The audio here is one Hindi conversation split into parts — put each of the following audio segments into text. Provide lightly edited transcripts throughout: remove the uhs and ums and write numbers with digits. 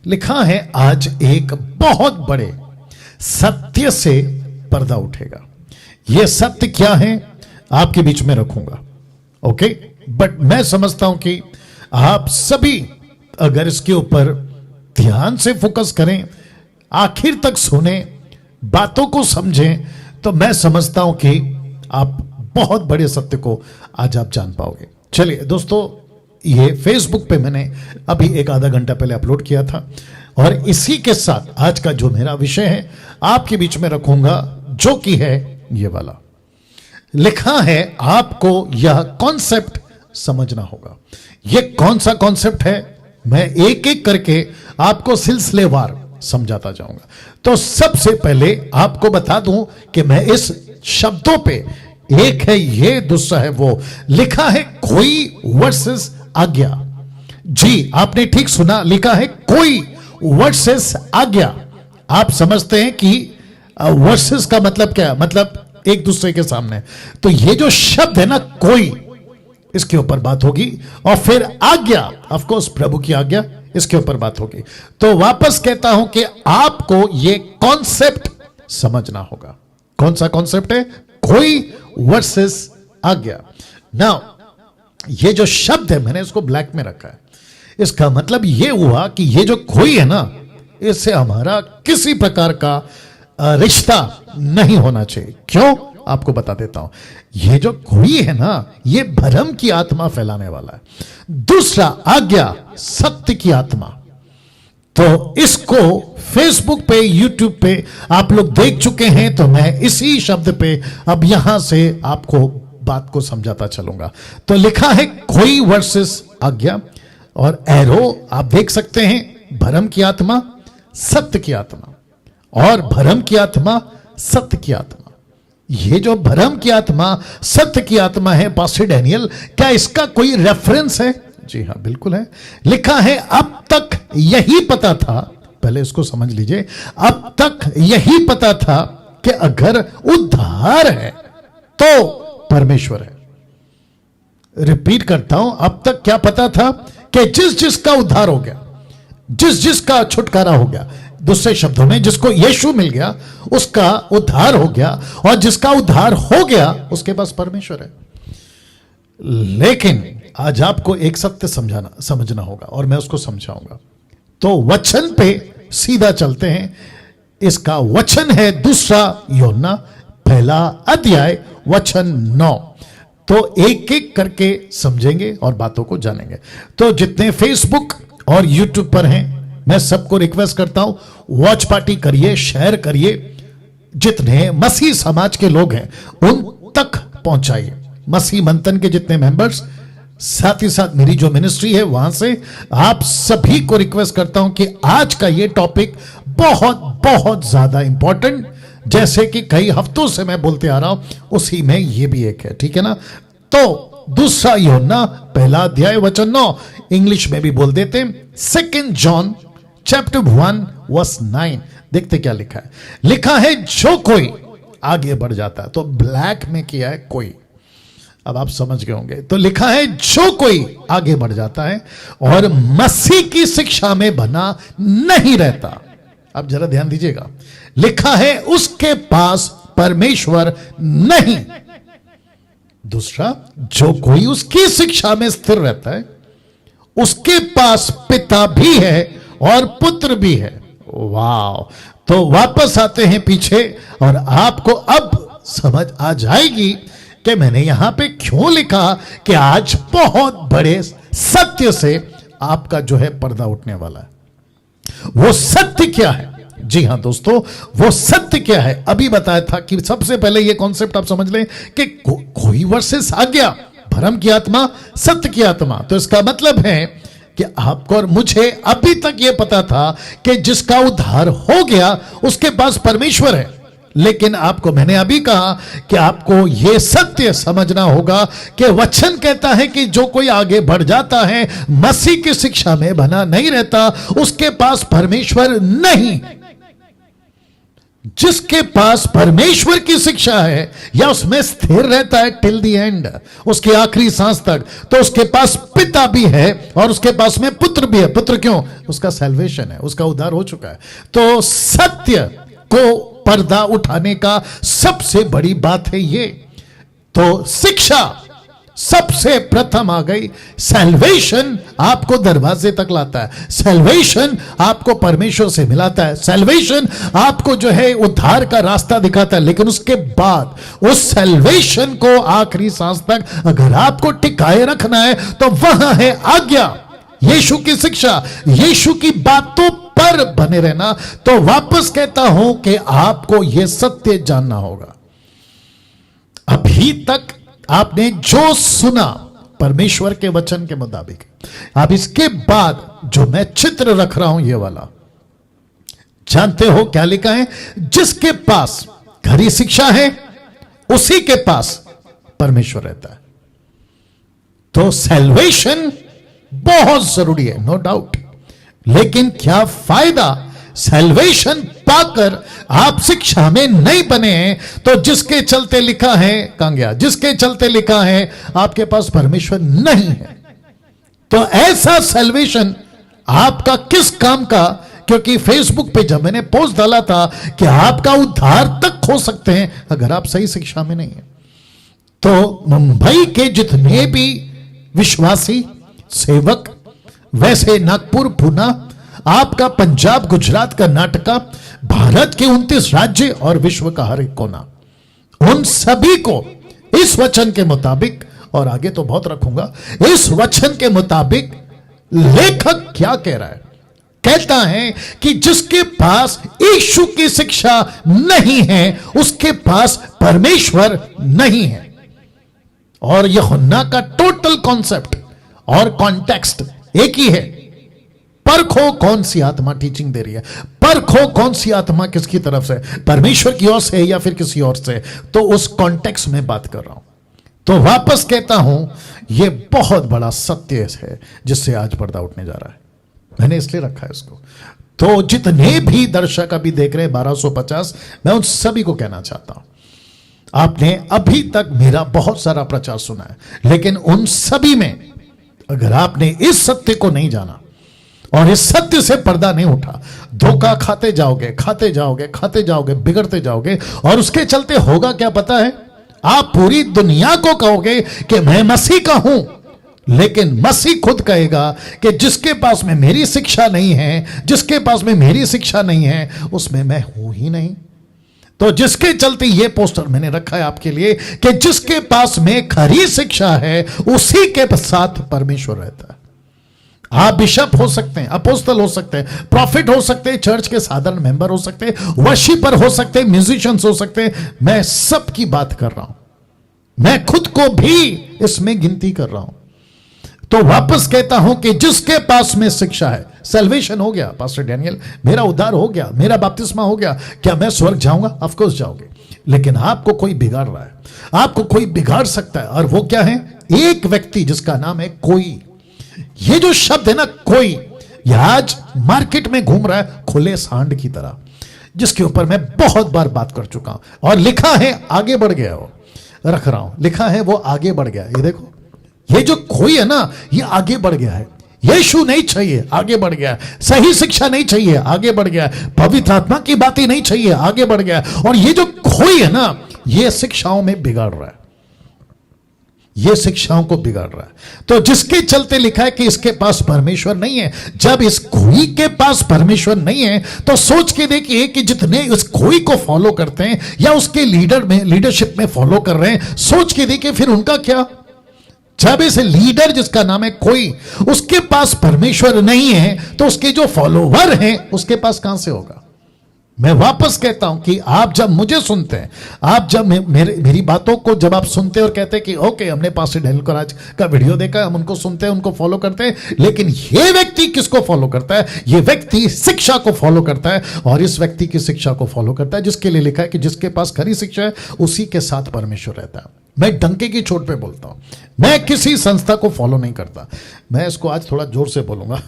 लिखा है आज एक बहुत बड़े सत्य से पर्दा उठेगा। यह सत्य क्या है आपके बीच में रखूंगा, ओके। बट मैं समझता हूं कि आप सभी अगर इसके ऊपर ध्यान से फोकस करें, आखिर तक सुने, बातों को समझें, तो मैं समझता हूं कि आप बहुत बड़े सत्य को आज आप जान पाओगे। चलिए दोस्तों, ये फेसबुक पे मैंने अभी एक आधा घंटा पहले अपलोड किया था और इसी के साथ आज का जो मेरा विषय है आपके बीच में रखूंगा, जो कि है ये वाला। लिखा है आपको यह कॉन्सेप्ट समझना होगा। यह कौन सा कॉन्सेप्ट है मैं एक एक करके आपको सिलसिलेवार समझाता जाऊंगा। तो सबसे पहले आपको बता दूं कि मैं इस शब्दों पे, एक है ये, दूसरा है वो। लिखा है कोई वर्सेस आज्ञा। जी आपने ठीक सुना, लिखा है कोई वर्सेस आज्ञा। आप समझते हैं कि वर्सेस का मतलब क्या है? मतलब एक दूसरे के सामने। तो ये जो शब्द है ना कोई, इसके ऊपर बात होगी। और फिर आज्ञा, ऑफ कोर्स प्रभु की आज्ञा, इसके ऊपर बात होगी। तो वापस कहता हूं कि आपको ये कॉन्सेप्ट समझना होगा। कौन सा कॉन्सेप्ट है? कोई वर्सेस आज्ञा। नाउ ये जो शब्द है मैंने इसको ब्लैक में रखा है। इसका मतलब ये हुआ कि ये जो कोई है ना, इससे हमारा किसी प्रकार का रिश्ता नहीं होना चाहिए। क्यों? आपको बता देता हूं। ये जो कोई है ना, ये भ्रम की आत्मा फैलाने वाला है। दूसरा आज्ञा, सत्य की आत्मा। तो इसको फेसबुक पे, यूट्यूब पे आप लोग देख चुके हैं, तो मैं इसी शब्द पे अब यहां से आपको बात को समझाता चलूंगा। तो लिखा है कोई वर्सेस आज्ञा, और एरो आप देख सकते हैं, भ्रम की आत्मा, सत्य की आत्मा, और भ्रम की आत्मा, सत्य की आत्मा। ये जो भ्रम की आत्मा, सत्य की आत्मा है पास्टर डैनियल, क्या इसका कोई रेफरेंस है? जी हां, बिल्कुल है। लिखा है अब तक यही पता था, पहले इसको समझ लीजिए, अब तक यही पता था कि अगर उद्धार है तो परमेश्वर है। रिपीट करता हूं, अब तक क्या पता था? कि जिस जिसका उद्धार हो गया, जिस जिसका छुटकारा हो गया, दूसरे शब्दों में जिसको यीशु मिल गया उसका उद्धार हो गया, और जिसका उद्धार हो गया उसके पास परमेश्वर है। लेकिन आज आपको एक सत्य समझना होगा और मैं उसको समझाऊंगा। तो वचन पे सीधा चलते हैं। इसका वचन है दूसरा यूहन्ना पहला अध्याय वचन 9। तो एक एक करके समझेंगे और बातों को जानेंगे। तो जितने फेसबुक और यूट्यूब पर हैं, मैं सबको रिक्वेस्ट करता हूं, वॉच पार्टी करिए, शेयर करिए। जितने मसीह समाज के लोग हैं उन तक पहुंचाइए, मसीह मंथन के जितने मेंबर्स, साथ ही साथ मेरी जो मिनिस्ट्री है वहां से आप सभी को रिक्वेस्ट करता हूं कि आज का ये टॉपिक बहुत बहुत ज्यादा इंपॉर्टेंट, जैसे कि कई हफ्तों से मैं बोलते आ रहा हूं, उसी में ये भी एक है, ठीक है ना। तो दूसरा यूहन्ना पहला अध्याय वचन 9, इंग्लिश में भी बोल देते हैं, 2 जॉन चैप्टर 1 वर्स 9। देखते क्या लिखा है। लिखा है जो कोई आगे बढ़ जाता है, तो ब्लैक में किया है कोई, अब आप समझ गए होंगे। तो लिखा है जो कोई आगे बढ़ जाता है और मसीह की शिक्षा में बना नहीं रहता। अब जरा ध्यान दीजिएगा, लिखा है उसके पास परमेश्वर नहीं। दूसरा, जो कोई उसकी शिक्षा में स्थिर रहता है उसके पास पिता भी है और पुत्र भी है। वाह! तो वापस आते हैं पीछे और आपको अब समझ आ जाएगी कि मैंने यहां पे क्यों लिखा कि आज बहुत बड़े सत्य से आपका जो है पर्दा उठने वाला है। वो सत्य क्या है? जी हां दोस्तों, वो सत्य क्या है? अभी बताया था कि सबसे पहले ये कॉन्सेप्ट आप समझ लें कि कोई वर्सेस आज्ञा, भ्रम की आत्मा, सत्य की आत्मा। तो इसका मतलब है कि आपको और मुझे अभी तक यह पता था कि जिसका उद्धार हो गया उसके पास परमेश्वर है। लेकिन आपको मैंने अभी कहा कि आपको यह सत्य समझना होगा कि वचन कहता है कि जो कोई आगे बढ़ जाता है, मसीह की शिक्षा में बना नहीं रहता, उसके पास परमेश्वर नहीं। जिसके पास परमेश्वर की शिक्षा है या उसमें स्थिर रहता है टिल द एंड, उसके आखिरी सांस तक, तो उसके पास पिता भी है और उसके पास में पुत्र भी है। पुत्र क्यों? उसका सैल्वेशन है, उसका उद्धार हो चुका है। तो सत्य को पर्दा उठाने का सबसे बड़ी बात है ये। तो शिक्षा सबसे प्रथम आ गई। सैल्वेशन आपको दरवाजे तक लाता है, सैल्वेशन आपको परमेश्वर से मिलाता है, सैल्वेशन आपको जो है उद्धार का रास्ता दिखाता है। लेकिन उसके बाद उस सैल्वेशन को आखिरी सांस तक अगर आपको टिकाए रखना है तो वहां है आज्ञा, यीशु की शिक्षा, यीशु की बातों पर बने रहना। तो वापस कहता हूं कि आपको यह सत्य जानना होगा। अभी तक आपने जो सुना परमेश्वर के वचन के मुताबिक, अब इसके बाद जो मैं चित्र रख रहा हूं ये वाला, जानते हो क्या लिखा है? जिसके पास खरी शिक्षा है उसी के पास परमेश्वर रहता है। तो सैल्वेशन बहुत जरूरी है, नो डाउट। लेकिन क्या फायदा सैल्वेशन पाकर आप शिक्षा में नहीं बने हैं? तो जिसके चलते लिखा है, कहां गया, जिसके चलते लिखा है आपके पास परमेश्वर नहीं है, तो ऐसा सैल्वेशन आपका किस काम का? क्योंकि फेसबुक पे जब मैंने पोस्ट डाला था कि आपका उद्धार तक हो सकते हैं अगर आप सही शिक्षा में नहीं है। तो मुंबई के जितने भी विश्वासी सेवक, वैसे नागपुर, पुणे, आपका पंजाब, गुजरात, कर्नाटका, भारत के 29 राज्य और विश्व का हर एक कोना, उन सभी को इस वचन के मुताबिक, और आगे तो बहुत रखूंगा, इस वचन के मुताबिक लेखक क्या कह रहा है? कहता है कि जिसके पास यीशु की शिक्षा नहीं है उसके पास परमेश्वर नहीं है। और यूहन्ना का टोटल कॉन्सेप्ट और कॉन्टेक्स्ट एक ही है। परखो कौन सी आत्मा टीचिंग दे रही है, परखो कौन सी आत्मा किसकी तरफ से, परमेश्वर की ओर से या फिर किसी और से। तो उस कॉन्टेक्स्ट में बात कर रहा हूं। तो वापस कहता हूं, यह बहुत बड़ा सत्य है जिससे आज पर्दा उठने जा रहा है। मैंने इसलिए रखा है इसको। तो जितने भी दर्शक अभी देख रहे हैं 1250, मैं उन सभी को कहना चाहता हूं, आपने अभी तक मेरा बहुत सारा प्रचार सुना है, लेकिन उन सभी में अगर आपने इस सत्य को नहीं जाना और इस सत्य से पर्दा नहीं उठा, धोखा खाते जाओगे, खाते जाओगे, खाते जाओगे, बिगड़ते जाओगे। और उसके चलते होगा क्या पता है? आप पूरी दुनिया को कहोगे कि मैं मसीह का हूं, लेकिन मसीह खुद कहेगा कि जिसके पास में मेरी शिक्षा नहीं है, जिसके पास में मेरी शिक्षा नहीं है, उसमें मैं हूं ही नहीं। तो जिसके चलते यह पोस्टर मैंने रखा है आपके लिए कि जिसके पास में खरी शिक्षा है उसी के साथ परमेश्वर रहता है। आप बिशप हो सकते हैं, अपोस्तल हो सकते हैं, प्रॉफिट हो सकते हैं, चर्च के साधारण मेंबर हो सकते हैं, वर्शिपर हो सकते हैं, म्यूजिशियंस हो सकते हैं। मैं सबकी बात कर रहा हूं, मैं खुद को भी इसमें गिनती कर रहा हूं। तो वापस कहता हूं कि जिसके पास में शिक्षा है, सैल्वेशन हो गया पास्टर डैनियल, मेरा उद्धार हो गया, मेरा बपतिस्मा हो गया, क्या मैं स्वर्ग जाऊंगा? ऑफ कोर्स जाओगे। लेकिन आपको कोई बिगाड़ रहा है, आपको कोई बिगाड़ सकता है। और वो क्या है? एक व्यक्ति जिसका नाम है कोई। ये जो शब्द है ना कोई, यह आज मार्केट में घूम रहा है खुले सांड की तरह, जिसके ऊपर मैं बहुत बार बात कर चुका हूं। और लिखा है आगे बढ़ गया, वो रख रहा हूं, लिखा है वो आगे बढ़ गया। ये देखो, ये जो कोई है ना, ये आगे बढ़ गया है। यीशु नहीं चाहिए, आगे बढ़ गया। सही शिक्षा नहीं चाहिए, आगे बढ़ गया। पवित्र आत्मा की बातें नहीं चाहिए, आगे बढ़ गया। और ये जो कोई है ना, ये शिक्षाओं में बिगाड़ रहा है, ये शिक्षाओं को बिगाड़ रहा है। तो जिसके चलते लिखा है कि इसके पास परमेश्वर नहीं है। जब इस कोई के पास परमेश्वर नहीं है तो सोच के देखिए कि जितने उस कोई को फॉलो करते हैं या उसके लीडरशिप में फॉलो कर रहे हैं, सोच के देखिए फिर उनका क्या। जब इस लीडर जिसका नाम है कोई, उसके पास परमेश्वर नहीं है, तो उसके जो फॉलोवर हैं उसके पास कहां से होगा? मैं वापस कहता हूं कि आप जब मुझे सुनते हैं, आप जब मेरी बातों को जब आप सुनते हैं और कहते हैं कि ओके, हमने पास्टर डैनियल कोराज का वीडियो देखा, हम उनको सुनते हैं, उनको फॉलो करते हैं, लेकिन ये व्यक्ति किसको फॉलो करता है? ये व्यक्ति शिक्षा को फॉलो करता है, और इस व्यक्ति की शिक्षा को फॉलो करता है जिसके लिए लिखा है कि जिसके पास खरी शिक्षा है उसी के साथ परमेश्वर रहता है। मैं डंके की चोट पे बोलता हूं, मैं किसी संस्था को फॉलो नहीं करता। मैं इसको आज थोड़ा जोर से बोलूंगा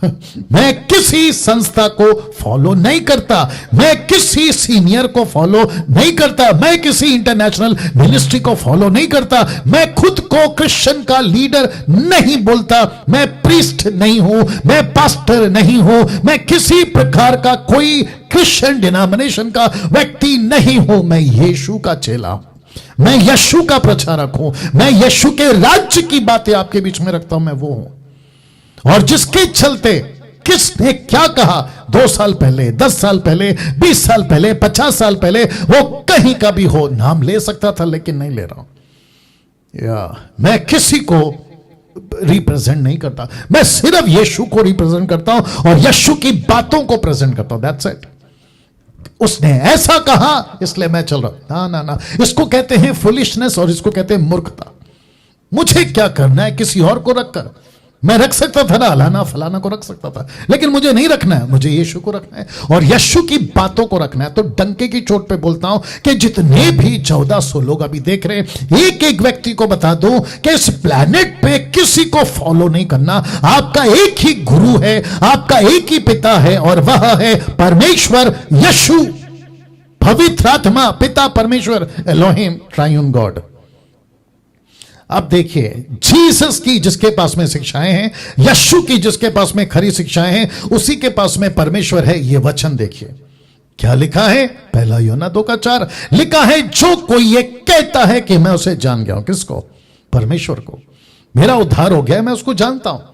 मैं किसी संस्था को फॉलो नहीं करता, मैं किसी सीनियर को फॉलो नहीं करता, मैं किसी इंटरनेशनल मिनिस्ट्री को फॉलो नहीं करता, मैं खुद को क्रिश्चियन का लीडर नहीं बोलता, मैं प्रीस्ट नहीं हूं, मैं पास्टर नहीं हूं, मैं किसी प्रकार का कोई क्रिश्चियन डिनोमिनेशन का व्यक्ति नहीं हूं। मैं यीशु का चेला हूं, मैं यीशु का प्रचारक हूं, मैं यीशु के राज्य की बातें आपके बीच में रखता हूं, मैं वो हूं। और जिसके चलते किसने क्या कहा 2 साल पहले, 10 साल पहले, 20 साल पहले, 50 साल पहले, वो कहीं का भी हो, नाम ले सकता था लेकिन नहीं ले रहा हूं। मैं किसी को रिप्रेजेंट नहीं करता, मैं सिर्फ यीशु को रिप्रेजेंट करता हूं और यीशु की बातों को प्रेजेंट करता हूं। That's it. उसने ऐसा कहा इसलिए मैं चल रहा हूं। ना ना ना, इसको कहते हैं फुलिशनेस और इसको कहते हैं मूर्खता। मुझे क्या करना है किसी और को रखकर? मैं रख सकता था ना अलाना फलाना को रख सकता था, लेकिन मुझे नहीं रखना है, मुझे यीशु को रखना है और यीशु की बातों को रखना है। तो डंके की चोट पे बोलता हूं कि जितने भी 1400 लोग अभी देख रहे हैं, एक एक व्यक्ति को बता दूं कि इस प्लैनेट पे किसी को फॉलो नहीं करना। आपका एक ही गुरु है, आपका एक ही पिता है और वह है परमेश्वर यीशु, पवित्र आत्मा, पिता परमेश्वर, एलोहिम, ट्राइयून गॉड। अब देखिए, जीसस की जिसके पास में शिक्षाएं हैं, यीशु की जिसके पास में खरी शिक्षाएं हैं, उसी के पास में परमेश्वर है। यह वचन देखिए क्या लिखा है, 1 यूहन्ना 2:4 लिखा है, जो कोई ये कहता है कि मैं उसे जान गया हूं। किसको? परमेश्वर को। मेरा उद्धार हो गया, मैं उसको जानता हूं।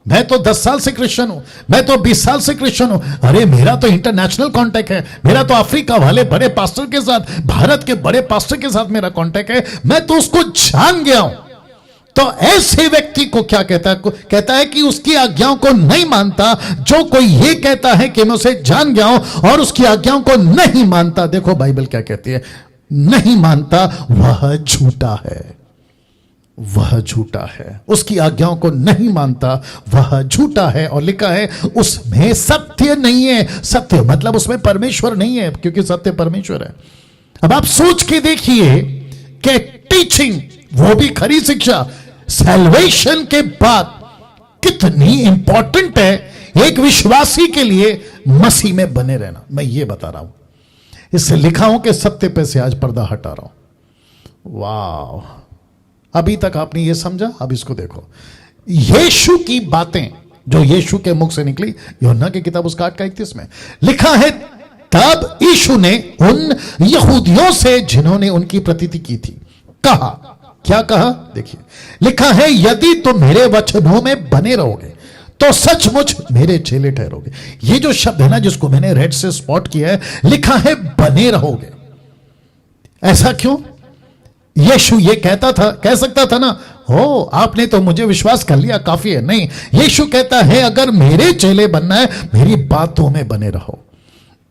मैं तो 10 साल से क्रिश्चियन हूं, मैं तो 20 साल से क्रिश्चियन हूं। अरे मेरा तो इंटरनेशनल कांटेक्ट है, मेरा तो अफ्रीका वाले बड़े पास्टर के साथ, भारत के बड़े पास्टर के साथ मेरा कांटेक्ट है, मैं तो उसको जान गया हूं। तो ऐसे व्यक्ति को क्या कहता है? कहता है कि उसकी आज्ञाओं को नहीं मानता। जो कोई ये कहता है कि मैं उसे जान गया हूं और उसकी आज्ञाओं को नहीं मानता, देखो बाइबल क्या कहती है, नहीं मानता, वह झूठा है। वह झूठा है, उसकी आज्ञाओं को नहीं मानता, वह झूठा है। और लिखा है उसमें सत्य नहीं है। सत्य मतलब उसमें परमेश्वर नहीं है, क्योंकि सत्य परमेश्वर है। अब आप सोच के देखिए कि टीचिंग, वो भी खरी शिक्षा, सैल्वेशन के बाद कितनी इंपॉर्टेंट है एक विश्वासी के लिए मसीह में बने रहना। मैं ये बता रहा हूं, इससे लिखा हूं कि सत्य पे से आज पर्दा हटा रहा हूं। वाह, अभी तक आपने ये समझा, अब इसको देखो। यीशु की बातें जो यीशु के मुख से निकली, यूहन्ना की किताब उसका 8:31 में लिखा है, तब यीशु ने उन यहूदियों से जिन्होंने उनकी प्रतीति की थी कहा। क्या कहा? देखिए लिखा है, यदि तुम मेरे वचनों में बने रहोगे तो सचमुच मेरे चेले ठहरोगे। ये जो शब्द है ना, जिसको मैंने रेड से स्पॉट किया है, लिखा है बने रहोगे। ऐसा क्यों? यीशु ये कहता था, कह सकता था ना, हो आपने तो मुझे विश्वास कर लिया, काफी है। नहीं, यीशु कहता है अगर मेरे चेले बनना है, मेरी बातों में बने रहो।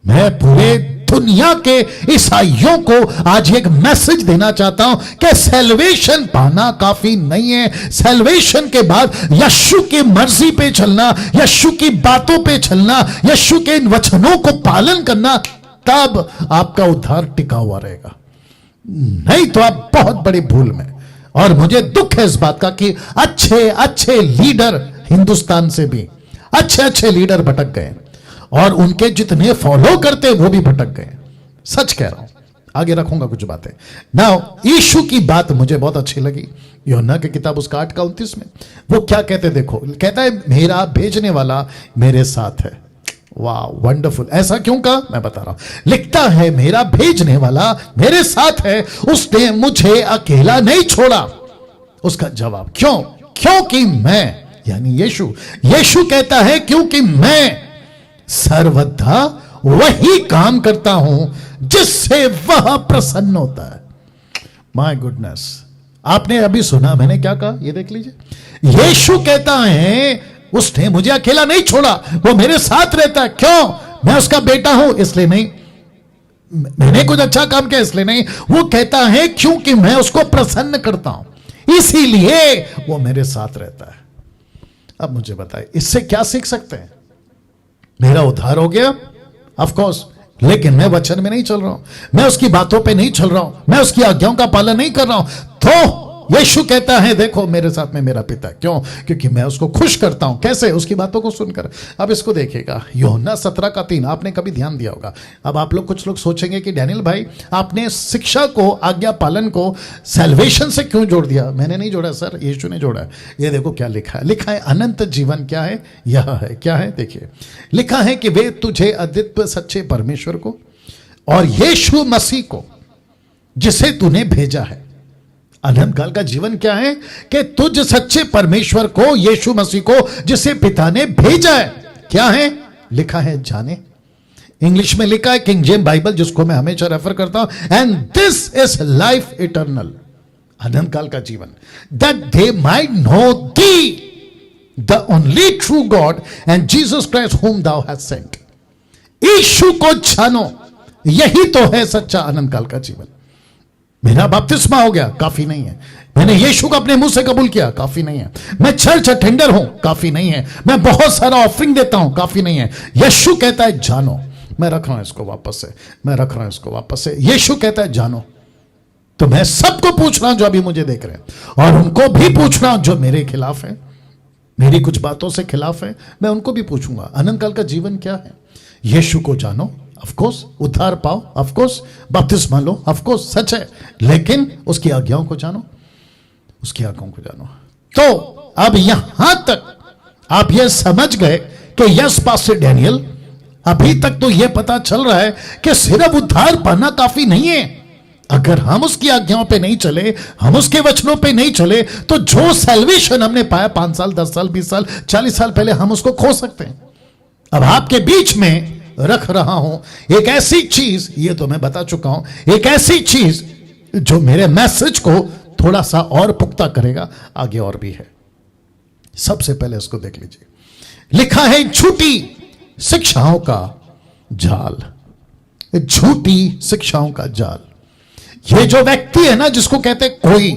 मैं पूरे दुनिया के ईसाइयों को आज एक मैसेज देना चाहता हूं कि सैल्वेशन पाना काफी नहीं है। सैल्वेशन के बाद यीशु की मर्जी पे चलना, यीशु की बातों पे चलना, यीशु के इन वचनों को पालन करना, तब आपका उद्धार टिका हुआ रहेगा। नहीं तो आप बहुत बड़ी भूल में। और मुझे दुख है इस बात का कि अच्छे अच्छे लीडर हिंदुस्तान से भी अच्छे अच्छे लीडर भटक गए और उनके जितने फॉलो करते वो भी भटक गए। सच कह रहा हूं, आगे रखूंगा कुछ बातें। नाउ यीशु की बात मुझे बहुत अच्छी लगी, यूहन्ना की किताब उसका 8:29 में वो क्या कहते देखो, कहता है मेरा भेजने वाला मेरे साथ है। वाह, वंडरफुल। ऐसा क्यों कहा? मैं बता रहा हूं। लिखता है मेरा भेजने वाला मेरे साथ है, उसने मुझे अकेला नहीं छोड़ा। उसका जवाब क्यों? क्योंकि मैं, यानी यीशु कहता है क्योंकि मैं सर्वदा वही काम करता हूं जिससे वह प्रसन्न होता है। माय गुडनेस, आपने अभी सुना मैंने क्या कहा, ये देख लीजिए। यीशु कहता है उसने मुझे अकेला नहीं छोड़ा, वो मेरे साथ रहता है। क्यों? मैं उसका बेटा हूं इसलिए नहीं, मैंने कुछ अच्छा काम किया इसलिए नहीं। वो कहता है क्योंकि मैं उसको प्रसन्न करता हूं, इसीलिए वो मेरे साथ रहता है। अब मुझे बताए इससे क्या सीख सकते हैं? मेरा उद्धार हो गया, ऑफ कोर्स लेकिन मैं वचन में नहीं चल रहा हूं, मैं उसकी बातों पे नहीं चल रहा हूं, मैं उसकी आज्ञाओं का पालन नहीं कर रहा हूं, तो यीशु कहता है देखो मेरे साथ में मेरा पिता। क्यों? क्योंकि मैं उसको खुश करता हूं। कैसे? उसकी बातों को सुनकर। अब इसको देखिएगा, यूहन्ना 17:3, आपने कभी ध्यान दिया होगा। अब आप लोग, कुछ लोग सोचेंगे कि डैनियल भाई आपने शिक्षा को, आज्ञा पालन को सैल्वेशन से क्यों जोड़ दिया? मैंने नहीं जोड़ा सर, यीशु ने जोड़ा है। ये देखो क्या लिखा है, लिखा है अनंत जीवन क्या है, यह है। क्या है? देखिए, लिखा है कि वे तुझे अद्वितीय सच्चे परमेश्वर को और यीशु मसीह को जिसे तूने भेजा है। अनंत काल का जीवन क्या है? कि तुझ सच्चे परमेश्वर को, यीशु मसीह को जिसे पिता ने भेजा है, क्या है? लिखा है जाने। इंग्लिश में लिखा है, किंग जेम्स बाइबल जिसको मैं हमेशा रेफर करता हूं, and this is life eternal. अनंत काल का जीवन, that they might know thee the only true God and Jesus Christ whom thou hast sent. Yeshu को जानो, यही तो है सच्चा अनंत काल का जीवन। मेरा बपतिस्मा हो गया, काफी नहीं है। मैंने यीशु को अपने मुंह से कबूल किया, काफी नहीं है। मैं चर्च अटेंडर हूं, काफी नहीं है। मैं बहुत सारा ऑफरिंग देता हूं, काफी नहीं है। यीशु कहता है जानो। मैं रख रहा हूं इसको वापस से, मैं रख रहा हूं इसको वापस से। यीशु कहता है जानो। तो मैं सबको पूछ रहा हूं जो अभी मुझे देख रहे हैं, और उनको भी पूछ रहा हूं जो मेरे खिलाफ है, मेरी कुछ बातों से खिलाफ है, मैं उनको भी पूछूंगा अनंत काल का जीवन क्या है। यीशु को जानो, ऑफ कोर्स। उद्धार पाओ, ऑफ कोर्स। बपतिस्मा लो, ऑफ कोर्स, सच है। लेकिन उसकी आज्ञाओं को जानो, उसकी आज्ञाओं को जानो। तो अब यहां तक आप यह समझ गए कि यस पास्टर डैनियल, अभी तक तो यह पता चल रहा है कि सिर्फ उद्धार पाना काफी नहीं है। अगर हम उसकी आज्ञाओं पे नहीं चले, हम उसके वचनों पे नहीं चले, तो जो सैल्वेशन हमने पाया 5 साल, 10 साल, 20 साल, 40 साल पहले, हम उसको खो सकते हैं। अब आपके बीच में रख रहा हूं एक ऐसी चीज, ये तो मैं बता चुका हूं, एक ऐसी चीज जो मेरे मैसेज को थोड़ा सा और पुख्ता करेगा। आगे और भी है। सबसे पहले इसको देख लीजिए, लिखा है झूठी शिक्षाओं का जाल। झूठी शिक्षाओं का जाल। ये जो व्यक्ति है ना, जिसको कहते हैं कोई,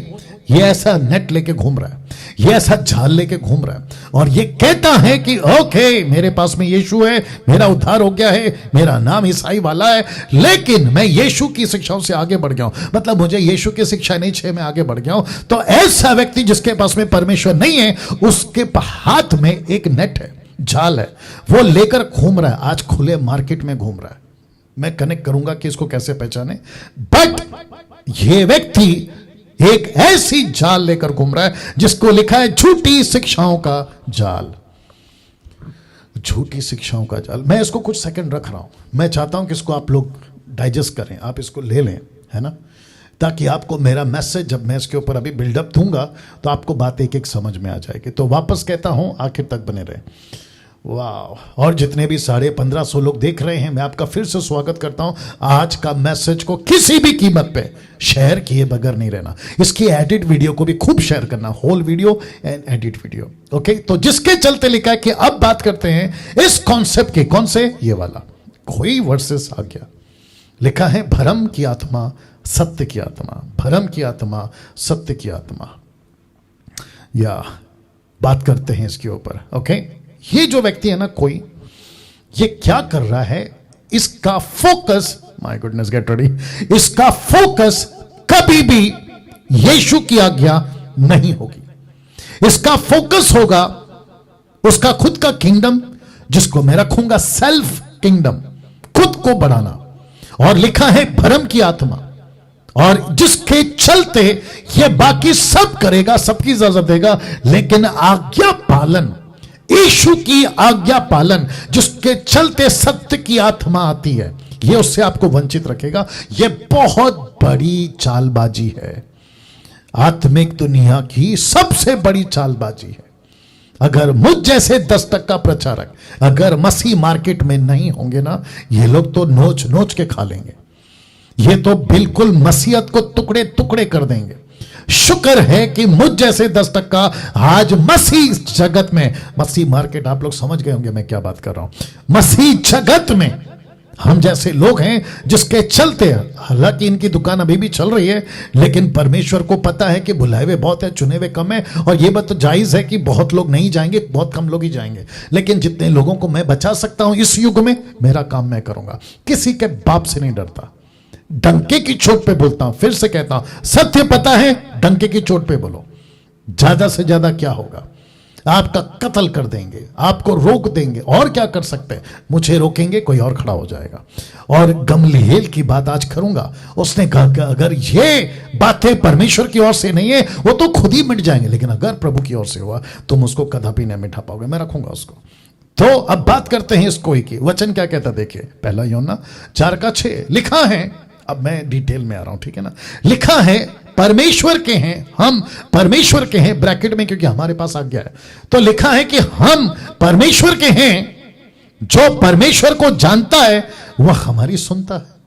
ये ऐसा नेट लेके घूम रहा है, ये ऐसा जाल लेके घूम रहा है, और ये कहता है कि ओके मेरे पास में यीशु है, मेरा उद्धार हो गया है, मेरा नाम ईसाई वाला है, लेकिन मैं यीशु की शिक्षाओं से आगे बढ़ गया हूं, मतलब मुझे यीशु की शिक्षा नहीं चाहिए, मैं आगे बढ़ गया हूं। तो ऐसा व्यक्ति जिसके पास में परमेश्वर नहीं है, उसके हाथ में एक नेट है, जाल है, वो लेकर घूम रहा है। आज खुले मार्केट में घूम रहा है। मैं कनेक्ट करूंगा कि इसको कैसे पहचाने। बट ये व्यक्ति एक ऐसी जाल लेकर घूम रहा है जिसको लिखा है झूठी शिक्षाओं का जाल। झूठी शिक्षाओं का जाल। मैं इसको कुछ सेकंड रख रहा हूं। मैं चाहता हूं कि इसको आप लोग डाइजेस्ट करें, आप इसको ले लें, है ना, ताकि आपको मेरा मैसेज, जब मैं इसके ऊपर अभी बिल्डअप दूंगा, तो आपको बात एक एक समझ में आ जाएगी। तो वापस कहता हूं, आखिर तक बने रहे। वाह। और जितने भी 1550 लोग देख रहे हैं, मैं आपका फिर से स्वागत करता हूं। आज का मैसेज को किसी भी कीमत पे शेयर किए बगैर नहीं रहना। इसकी एडिट वीडियो को भी खूब शेयर करना, whole video and edit video. Okay, तो जिसके चलते लिखा है कि अब बात करते हैं इस कॉन्सेप्ट के। कौन से? ये वाला, कोई वर्सेस आज्ञा। लिखा है भरम की आत्मा, सत्य की आत्मा, भरम की आत्मा, सत्य की आत्मा। या बात करते हैं इसके ऊपर। ओके, ये जो व्यक्ति है ना कोई, ये क्या कर रहा है, इसका focus, my goodness get ready, इसका फोकस कभी भी यीशु की आज्ञा नहीं होगी। इसका फोकस होगा उसका खुद का किंगडम, जिसको मैं रखूंगा सेल्फ किंगडम, खुद को बढ़ाना। और लिखा है भरम की आत्मा, और जिसके चलते ये बाकी सब करेगा, सबकी इजाजत देगा, लेकिन आज्ञा पालन, यीशु की आज्ञा पालन, जिसके चलते सत्य की आत्मा आती है, यह उससे आपको वंचित रखेगा। यह बहुत बड़ी चालबाजी है, आत्मिक दुनिया की सबसे बड़ी चालबाजी है। अगर मुझ जैसे 10% प्रचारक अगर मसीह मार्केट में नहीं होंगे ना, ये लोग तो नोच नोच के खा लेंगे। ये तो बिल्कुल मसीहत को टुकड़े टुकड़े कर देंगे। शुक्र है कि मुझ जैसे 10% आज मसीह जगत में, मसीह मार्केट आप लोग समझ गए होंगे मैं क्या बात कर रहा हूं, मसीह जगत में हम जैसे लोग हैं जिसके चलते, हालांकि इनकी दुकान अभी भी चल रही है, लेकिन परमेश्वर को पता है कि बुलाए हुए बहुत है, चुने हुए कम है। और ये बात तो जायज है कि बहुत लोग नहीं जाएंगे, बहुत कम लोग ही जाएंगे। लेकिन जितने लोगों को मैं बचा सकता हूं इस युग में, मेरा काम मैं करूंगा। किसी के बाप से नहीं डरता, डंके की चोट पे बोलता हूं। फिर से कहता हूं, सत्य पता है, डंके की चोट पे बोलो। ज्यादा से ज्यादा क्या होगा? आपका कत्ल कर देंगे, आपको रोक देंगे, और क्या कर सकते हैं? मुझे रोकेंगे, कोई और खड़ा हो जाएगा। और गमलीएल की बात आज करूंगा। उसने कहा कि अगर ये बातें परमेश्वर की ओर से नहीं है, वो तो खुद ही मिट जाएंगे, लेकिन अगर प्रभु की ओर से हुआ, तुम उसको कदापि नहीं मिटा पाओगे। मैं रखूंगा उसको। तो अब बात करते हैं इस कोई की। वचन क्या कहता देखिए, पहला यूहन्ना 4:6 लिखा है। अब मैं डिटेल में आ रहा हूं, ठीक है ना। लिखा है परमेश्वर के हैं, हम परमेश्वर के हैं, ब्रैकेट में क्योंकि हमारे पास आ गया है। तो लिखा है कि हम परमेश्वर के हैं, जो परमेश्वर को जानता है वह हमारी सुनता है।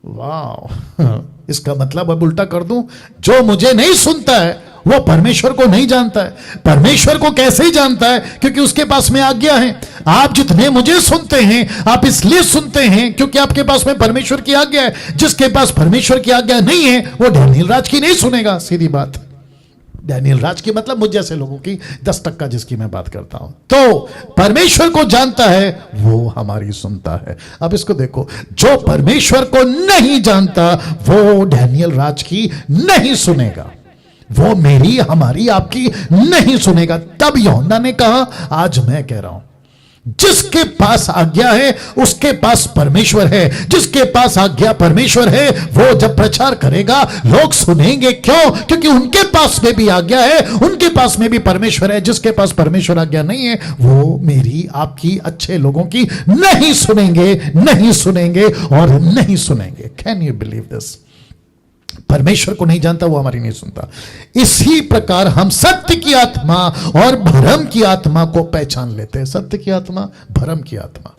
वाह, इसका मतलब अब उल्टा कर दूं, जो मुझे नहीं सुनता है वो परमेश्वर को नहीं जानता है। परमेश्वर को कैसे ही जानता है? क्योंकि उसके पास में आज्ञा है। आप जितने मुझे सुनते हैं, आप इसलिए सुनते हैं क्योंकि आपके पास में परमेश्वर की आज्ञा है। जिसके पास परमेश्वर की आज्ञा नहीं है, वो डैनियल राज की नहीं सुनेगा। सीधी बात। डैनियल राज की मतलब मुझ जैसे लोगों की 10% जिसकी मैं बात करता हूं। तो परमेश्वर को जानता है, वो हमारी सुनता है। अब इसको देखो, जो परमेश्वर को नहीं जानता वो डैनियल राज की नहीं सुनेगा, वो मेरी, हमारी, आपकी नहीं सुनेगा। तब यूहन्ना ने कहा, आज मैं कह रहा हूं, जिसके पास आज्ञा है उसके पास परमेश्वर है। जिसके पास आज्ञा परमेश्वर है, वो जब प्रचार करेगा लोग सुनेंगे। क्यों? क्योंकि उनके पास में भी आज्ञा है, उनके पास में भी परमेश्वर है। जिसके पास परमेश्वर आज्ञा नहीं है, वो मेरी, आपकी, अच्छे लोगों की नहीं सुनेंगे, नहीं सुनेंगे और नहीं सुनेंगे। Can you believe this? परमेश्वर को नहीं जानता, वो हमारी नहीं सुनता। इसी प्रकार हम सत्य की आत्मा और भरम की आत्मा को पहचान लेते हैं। सत्य की आत्मा, भरम की आत्मा।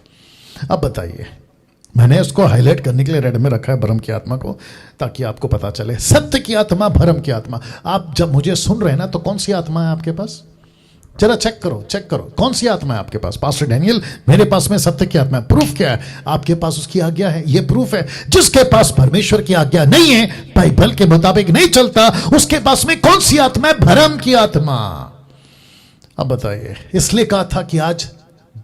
अब बताइए, मैंने इसको हाईलाइट करने के लिए रेड में रखा है, भरम की आत्मा को, ताकि आपको पता चले। सत्य की आत्मा, भरम की आत्मा। आप जब मुझे सुन रहे हैं ना, तो कौन सी आत्मा है आपके पास? जरा चेक करो, चेक करो, कौन सी आत्मा है आपके पास? पास्टर डैनियल, मेरे पास में सत्य की आत्मा है। प्रूफ क्या है? आपके पास उसकी आज्ञा है, ये प्रूफ है। जिसके पास परमेश्वर की आज्ञा नहीं है, बाइबल के मुताबिक नहीं चलता, उसके पास में कौन सी आत्मा है? भरम की आत्मा। अब बताइए, इसलिए कहा था कि आज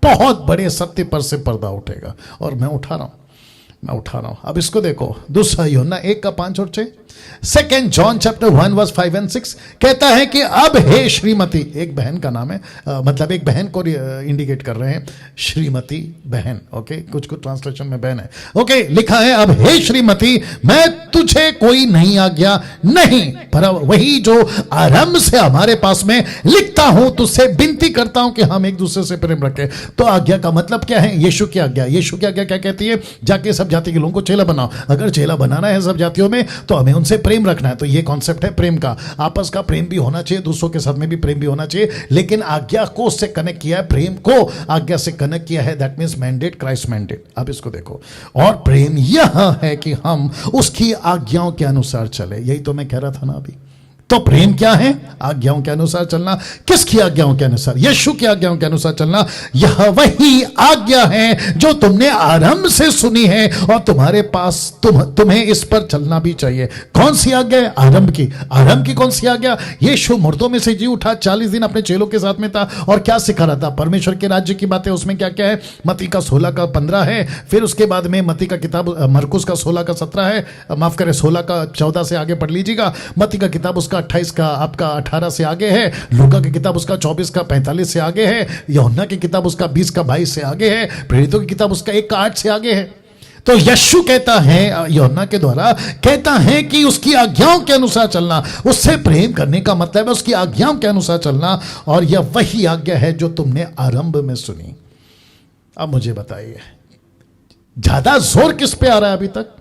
बहुत बड़े सत्य पर से पर्दा उठेगा, और मैं उठा रहा हूं। अब इसको देखो, दूसरा यूहन्ना 1:5 और 6, 2 जॉन चैप्टर 1 5 और 6 कहता है कि अब हे श्रीमती, एक बहन का नाम है, मतलब एक बहन को इंडिकेट कर रहे हैं, श्रीमती बहन। ओके, कुछ ट्रांसलेशन में बहन है। ओके, लिखा है अब हे श्रीमती, मैं तुझे कोई नई आज्ञा नहीं, पर वही जो आरंभ से हमारे पास में लिखता हूं, तुझसे विनती करता हूं कि हम एक दूसरे से प्रेम रखें। तो आज्ञा का मतलब क्या है? यीशु की आज्ञा। यीशु की आज्ञा क्या कहती है? जाके सब जाति के लोगों को चेला बनाओ। अगर चेला बनाना है सब जातियों में, तो हमें उनसे प्रेम रखना है। तो ये कॉन्सेप्ट है प्रेम का। आपस का प्रेम भी होना चाहिए, दूसरों के साथ में भी प्रेम भी होना चाहिए, लेकिन आज्ञा को उससे कनेक्ट किया है, प्रेम को आज्ञा से कनेक्ट किया है। That means mandate, Christ mandate. अब इसको देखो, और प्रेम यह है कि हम उसकी आज्ञाओं के अनुसार चले। यही तो मैं कह रहा था ना अभी। तो प्रेम क्या है? आज्ञाओं के अनुसार चलना। किसकी आज्ञाओं के अनुसार? यीशु की आज्ञाओं के अनुसार चलना। यह वही आज्ञा है जो तुमने आरंभ से सुनी है, और तुम्हारे पास तुम्हें इस पर चलना भी चाहिए। कौन सी आज्ञा है? आरंभ की। आरंभ की कौन सी आज्ञा? यीशु मुर्दों में से जी उठा, 40 दिन अपने चेलों के साथ में था, और क्या सिखा रहा था? परमेश्वर के राज्य की बातें। उसमें क्या क्या है? मत्ती का 16:15 है। फिर उसके बाद में मत्ती का किताब मरकुस का 16:17 है, माफ करें 16:14 से आगे पढ़ लीजिएगा। मत्ती का किताब उसका 28 का आपका 18 से आगे है। लूका की किताब उसका 24:45 से आगे है। यूहन्ना की किताब उसका 20:22 से आगे है। प्रेरितों की किताब उसका 1:8 से आगे है। तो यीशु कहता है, यूहन्ना के द्वारा कहता है कि उसकी आज्ञाओं के अनुसार चलना। उससे प्रेम करने का मतलब है उसकी आज्ञाओं के अनुसार चलना, और यह वही आज्ञा है जो तुमने आरंभ में सुनी। अब मुझे बताइए, ज्यादा जोर किस पे आ रहा है अभी तक?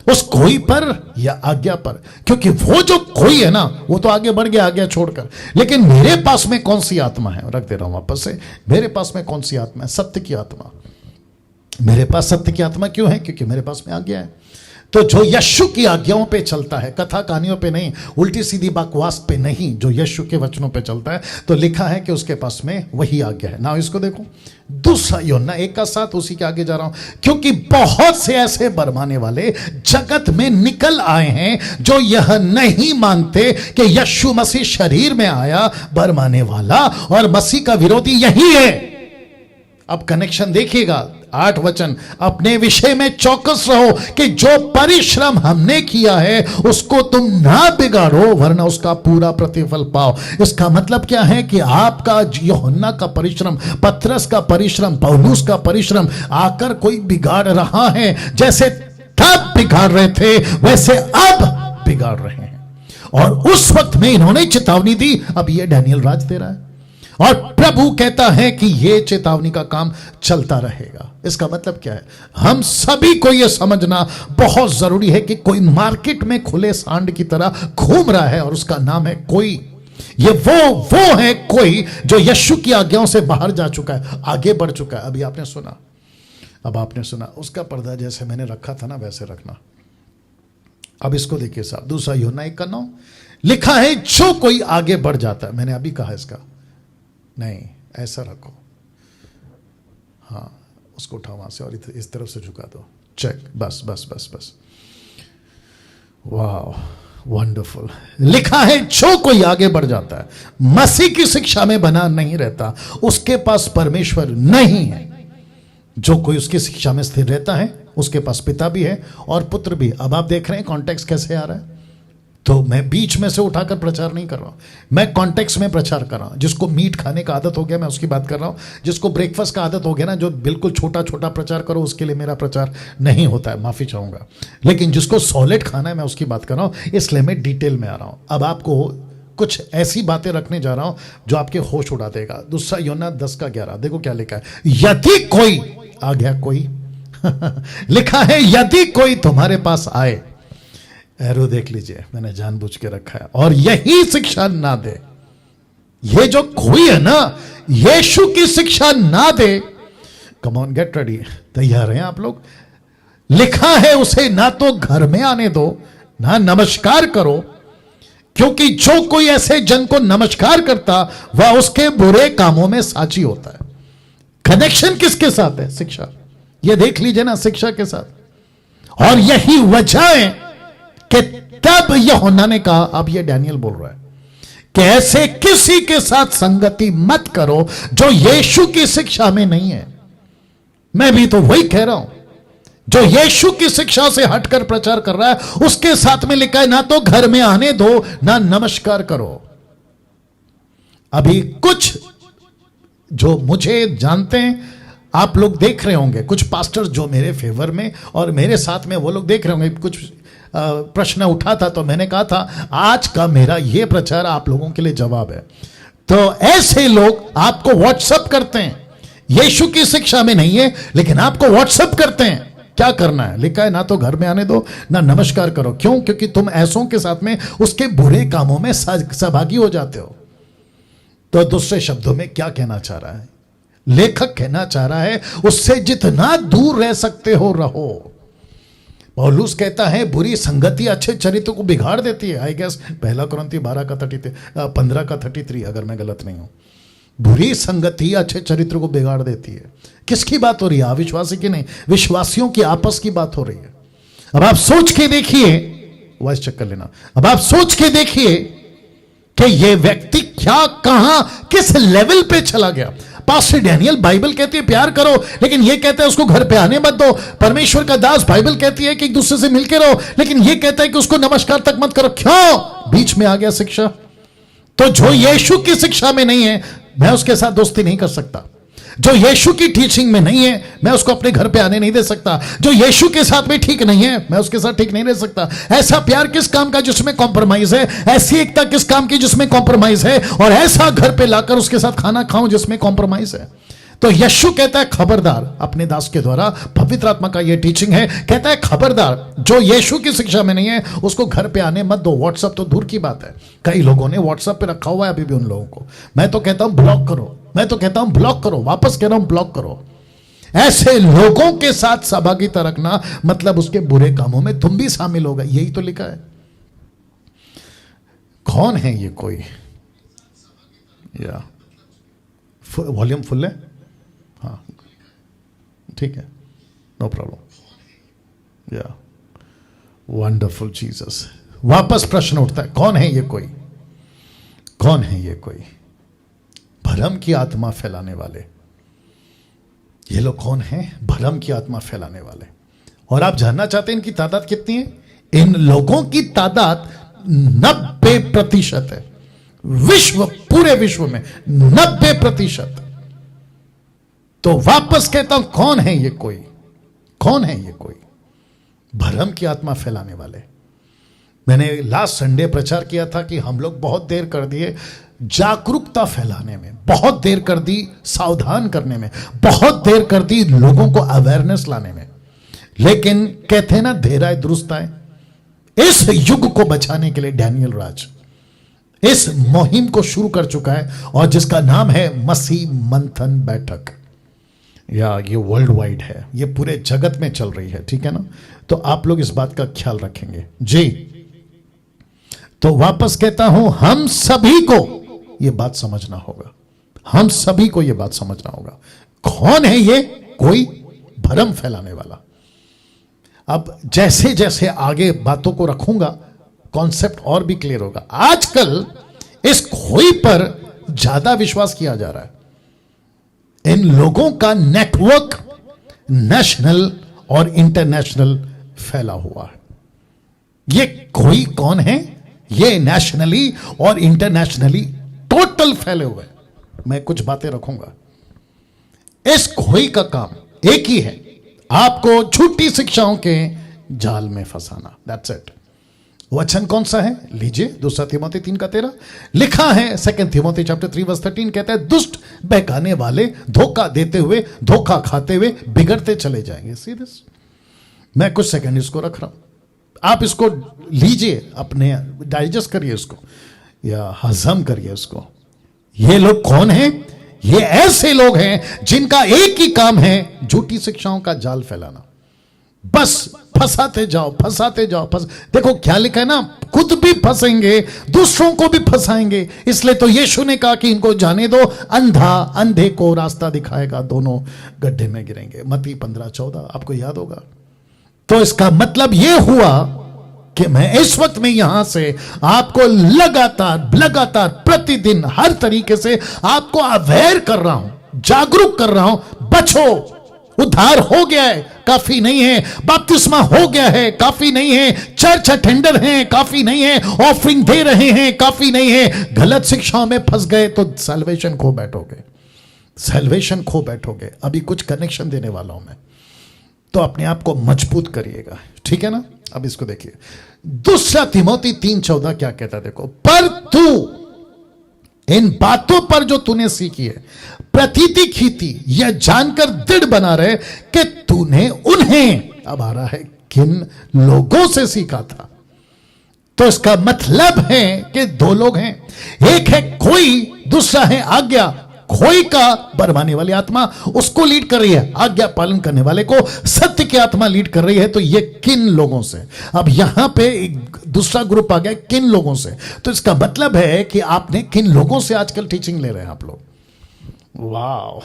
उस कोई पर या आज्ञा पर? क्योंकि वो जो कोई है ना, वो तो आगे बढ़ गया आज्ञा छोड़कर। लेकिन मेरे पास में कौन सी आत्मा है? रख दे रहा हूं वापस से। मेरे पास में कौन सी आत्मा है? सत्य की आत्मा। मेरे पास सत्य की आत्मा क्यों है? क्योंकि मेरे पास में आज्ञा है। तो जो यीशु की आज्ञाओं पे चलता है, कथा कहानियों पे नहीं, उल्टी सीधी बकवास पे नहीं, जो यीशु के वचनों पे चलता है, तो लिखा है कि उसके पास में वही आज्ञा है। ना इसको देखो, दूसरा यूहन्ना 1:7, उसी के आगे जा रहा हूं। क्योंकि बहुत से ऐसे बरमाने वाले जगत में निकल आए हैं जो यह नहीं मानते कि यीशु मसीह शरीर में आया बरमाने वाला, और मसीह का विरोधी यही है। अब कनेक्शन देखिएगा, 8 वचन, अपने विषय में चौकस रहो कि जो परिश्रम हमने किया है उसको तुम ना बिगाड़ो, वरना उसका पूरा प्रतिफल पाओ। इसका मतलब क्या है कि आपका यूहन्ना का परिश्रम, पतरस का परिश्रम, पौलुस का परिश्रम आकर कोई बिगाड़ रहा है। जैसे तब बिगाड़ रहे थे वैसे अब बिगाड़ रहे हैं। और उस वक्त में इन्होंने चेतावनी दी, अब ये डैनियल राज दे रहा है, और प्रभु कहता है कि यह चेतावनी का काम चलता रहेगा। इसका मतलब क्या है? हम सभी को यह समझना बहुत जरूरी है कि कोई मार्केट में खुले सांड की तरह घूम रहा है और उसका नाम है कोई। ये वो है कोई जो यीशु की आज्ञाओं से बाहर जा चुका है, आगे बढ़ चुका है। अभी आपने सुना, अब आपने सुना, उसका पर्दा जैसे मैंने रखा था ना वैसे रखना। अब इसको देखिए साहब, दूसरा यूहन्ना 1:9 लिखा है, जो कोई आगे बढ़ जाता है। मैंने अभी कहा इसका नहीं, ऐसा रखो, हाँ उसको उठाओ वहां से और इस तरफ से झुका दो, चेक, बस बस बस बस, वाह वंडरफुल। लिखा है, जो कोई आगे बढ़ जाता है, मसीह की शिक्षा में बना नहीं रहता, उसके पास परमेश्वर नहीं है। जो कोई उसकी शिक्षा में स्थिर रहता है उसके पास पिता भी है और पुत्र भी। अब आप देख रहे हैं कॉन्टेक्स्ट कैसे आ रहा है। तो मैं बीच में से उठाकर प्रचार नहीं कर रहा हूं, मैं कॉन्टेक्स्ट में प्रचार कर रहा हूं। जिसको मीट खाने का आदत हो गया मैं उसकी बात कर रहा हूं, जिसको ब्रेकफास्ट का आदत हो गया ना, जो बिल्कुल छोटा छोटा प्रचार करो, उसके लिए मेरा प्रचार नहीं होता है, माफी चाहूंगा। लेकिन जिसको सॉलिड खाना है मैं उसकी बात कर रहा हूं, इसलिए मैं डिटेल में आ रहा हूं। अब आपको कुछ ऐसी बातें रखने जा रहा हूं जो आपके होश उड़ा देगा। दूसरा यूहन्ना 10:11 देखो क्या लिखा है, यदि कोई आ गया, कोई लिखा है, यदि कोई तुम्हारे पास आए, एरो देख लीजिए, मैंने जानबूझ के रखा है, और यही शिक्षा ना दे। ये जो कोई है ना, यीशु की शिक्षा ना दे, कम ऑन गेट रेडी, तैयार हैं आप लोग? लिखा है, उसे ना तो घर में आने दो ना नमस्कार करो, क्योंकि जो कोई ऐसे जन को नमस्कार करता वह उसके बुरे कामों में साझी होता है। कनेक्शन किसके साथ है? शिक्षा। ये देख लीजिए ना, शिक्षा के साथ। और यही वजह है कि तब यूहन्ना ने कहा, अब ये डैनियल बोल रहा है, कि ऐसे किसी के साथ संगति मत करो जो यीशु की शिक्षा में नहीं है। मैं भी तो वही कह रहा हूं, जो यीशु की शिक्षा से हटकर प्रचार कर रहा है उसके साथ में लिखा है, ना तो घर में आने दो ना नमस्कार करो। अभी कुछ जो मुझे जानते हैं, आप लोग देख रहे होंगे, कुछ पास्टर्स जो मेरे फेवर में और मेरे साथ में, वो लोग देख रहे होंगे। कुछ प्रश्न उठा था तो मैंने कहा था आज का मेरा ये प्रचार आप लोगों के लिए जवाब है। तो ऐसे लोग आपको व्हाट्सएप करते हैं, यीशु की शिक्षा में नहीं है लेकिन आपको व्हाट्सएप करते हैं। क्या करना है? लिखा है, ना तो घर में आने दो ना नमस्कार करो। क्यों? क्योंकि तुम ऐसों के साथ में उसके बुरे कामों में सहभागी हो जाते हो। तो दूसरे शब्दों में क्या कहना चाह रहा है लेखक? कहना चाह रहा है, उससे जितना दूर रह सकते हो रहो। पौलुस कहता है, बुरी संगति अच्छे चरित्र को बिगाड़ देती है। आई गेस 1 कुरिन्थी 15:33, अगर मैं गलत नहीं हूं। बुरी संगति अच्छे चरित्र को बिगाड़ देती है। किसकी बात हो रही है? अविश्वासी की नहीं, विश्वासियों की आपस की बात हो रही है। अब आप सोच के देखिए, वॉइस चेक कर लेना। अब आप सोच के देखिए कि यह व्यक्ति क्या, कहां, किस लेवल पे चला गया। पास्टर डैनियल बाइबल कहती है प्यार करो, लेकिन यह कहता है उसको घर पे आने मत दो। परमेश्वर का दास बाइबल कहती है कि एक दूसरे से मिलके रहो, लेकिन यह कहता है कि उसको नमस्कार तक मत करो। क्यों? बीच में आ गया शिक्षा। तो जो यीशु की शिक्षा में नहीं है मैं उसके साथ दोस्ती नहीं कर सकता। जो यीशु की टीचिंग में नहीं है मैं उसको अपने घर पे आने नहीं दे सकता। जो यीशु के साथ में ठीक नहीं है मैं उसके साथ ठीक नहीं रह सकता। ऐसा प्यार किस काम का जिसमें कॉम्प्रोमाइज है? ऐसी एकता किस काम की जिसमें कॉम्प्रोमाइज है? और ऐसा घर पे लाकर उसके साथ खाना खाऊं जिसमें कॉम्प्रोमाइज है? तो यीशु कहता है खबरदार, अपने दास के द्वारा पवित्र आत्मा का यह टीचिंग है, कहता है खबरदार, जो यीशु की शिक्षा में नहीं है उसको घर पे आने मत दो। व्हाट्सएप तो दूर की बात है, कई लोगों ने व्हाट्सएप पे रखा हुआ है अभी भी उन लोगों को। मैं तो कहता हूं ब्लॉक करो, मैं तो कहता हूं ब्लॉक करो, वापस कह रहा हूं ब्लॉक करो। ऐसे लोगों के साथ सहभागिता रखना मतलब उसके बुरे कामों में तुम भी शामिल होगा, यही तो लिखा है। कौन है ये कोई? या वॉल्यूम फुल है? हाँ ठीक है, नो प्रॉब्लम। या वंडरफुल जीसस। वापस प्रश्न उठता है, कौन है ये कोई? कौन है ये कोई? भरम की आत्मा फैलाने वाले। ये लोग कौन हैं? भरम की आत्मा फैलाने वाले। और आप जानना चाहते हैं इनकी तादाद कितनी है? इन लोगों की तादाद 90% है। विश्व, पूरे विश्व में 90%। तो वापस कहता हूं, कौन है ये कोई? कौन है ये कोई? भरम की आत्मा फैलाने वाले। मैंने लास्ट संडे प्रचार किया था कि हम लोग बहुत देर कर दिए जागरूकता फैलाने में, बहुत देर कर दी सावधान करने में, बहुत देर कर दी लोगों को अवेयरनेस लाने में। लेकिन कहते हैं ना, देर आए दुरुस्त आए। इस युग को बचाने के लिए डैनियल राज इस मुहिम को शुरू कर चुका है, और जिसका नाम है मसीह मंथन बैठक। या ये वर्ल्ड वाइड है, ये पूरे जगत में चल रही है, ठीक है ना? तो आप लोग इस बात का ख्याल रखेंगे जी। तो वापस कहता हूं, हम सभी को यह बात समझना होगा, हम सभी को यह बात समझना होगा। कौन है ये कोई? भरम फैलाने वाला। अब जैसे जैसे आगे बातों को रखूंगा, कॉन्सेप्ट और भी क्लियर होगा। आजकल इस खोई पर ज्यादा विश्वास किया जा रहा है। इन लोगों का नेटवर्क नेशनल और इंटरनेशनल फैला हुआ है। ये कोई कौन है? ये नेशनली और इंटरनेशनली टोटल फैले हुए। मैं कुछ बातें रखूंगा। इस खोई का काम एक ही है, आपको झूठी शिक्षाओं के जाल में फंसाना। That's it. वचन कौन सा है? लीजिए, 2 तीमोथी 3:13 लिखा है। 2 तीमोथी चैप्टर 3 वर्स 13 कहता है, दुष्ट बहकाने वाले धोखा देते हुए, धोखा खाते हुए बिगड़ते चले जाएंगे। See this. मैं कुछ सेकंड इसको रख रहा हूं, आप इसको लीजिए, अपने डाइजेस्ट करिए इसको, या हजम करिए इसको। ये लोग कौन हैं? ये ऐसे लोग हैं जिनका एक ही काम है झूठी शिक्षाओं का जाल फैलाना। बस फंसाते जाओ, फंसाते जाओ, देखो क्या लिखा है ना, खुद भी फंसेंगे, दूसरों को भी फंसाएंगे। इसलिए तो यीशु ने कहा कि इनको जाने दो, अंधा अंधे को रास्ता दिखाएगा, दोनों गड्ढे में गिरेंगे। मत्ती 15:14 आपको याद होगा। तो इसका मतलब यह हुआ कि मैं इस वक्त में यहां से आपको लगातार प्रतिदिन हर तरीके से आपको अवेयर कर रहा हूं, जागरूक कर रहा हूं। बचो, उद्धार हो गया है काफी नहीं है, बपतिस्मा हो गया है काफी नहीं है, चर्च अटेंडर हैं काफी नहीं है, ऑफरिंग दे रहे हैं काफी नहीं है, गलत शिक्षाओं में फंस गए तो सैल्वेशन खो बैठोगे, सैल्वेशन खो बैठोगे। अभी कुछ कनेक्शन देने वाला हूं मैं, तो अपने आप को मजबूत करिएगा, ठीक है ना? अब इसको देखिए, 2 तीमोथी 3:14 क्या कहता है, देखो। पर तू इन बातों पर जो तूने सीखी है प्रतीति की थी, यह जानकर दृढ़ बना रहे कि तूने उन्हें, अब आ रहा है, किन लोगों से सीखा था। तो इसका मतलब है कि 2 लोग हैं, एक है कोई, दूसरा है आज्ञा। खोई का बरवाने वाली आत्मा उसको लीड कर रही है, आज्ञा पालन करने वाले को सत्य की आत्मा लीड कर रही है। तो ये किन लोगों से? अब यहां पे एक दूसरा ग्रुप आ गया, किन लोगों से। तो इसका मतलब है कि आपने किन लोगों से आजकल टीचिंग ले रहे हैं आप लोग। वाह,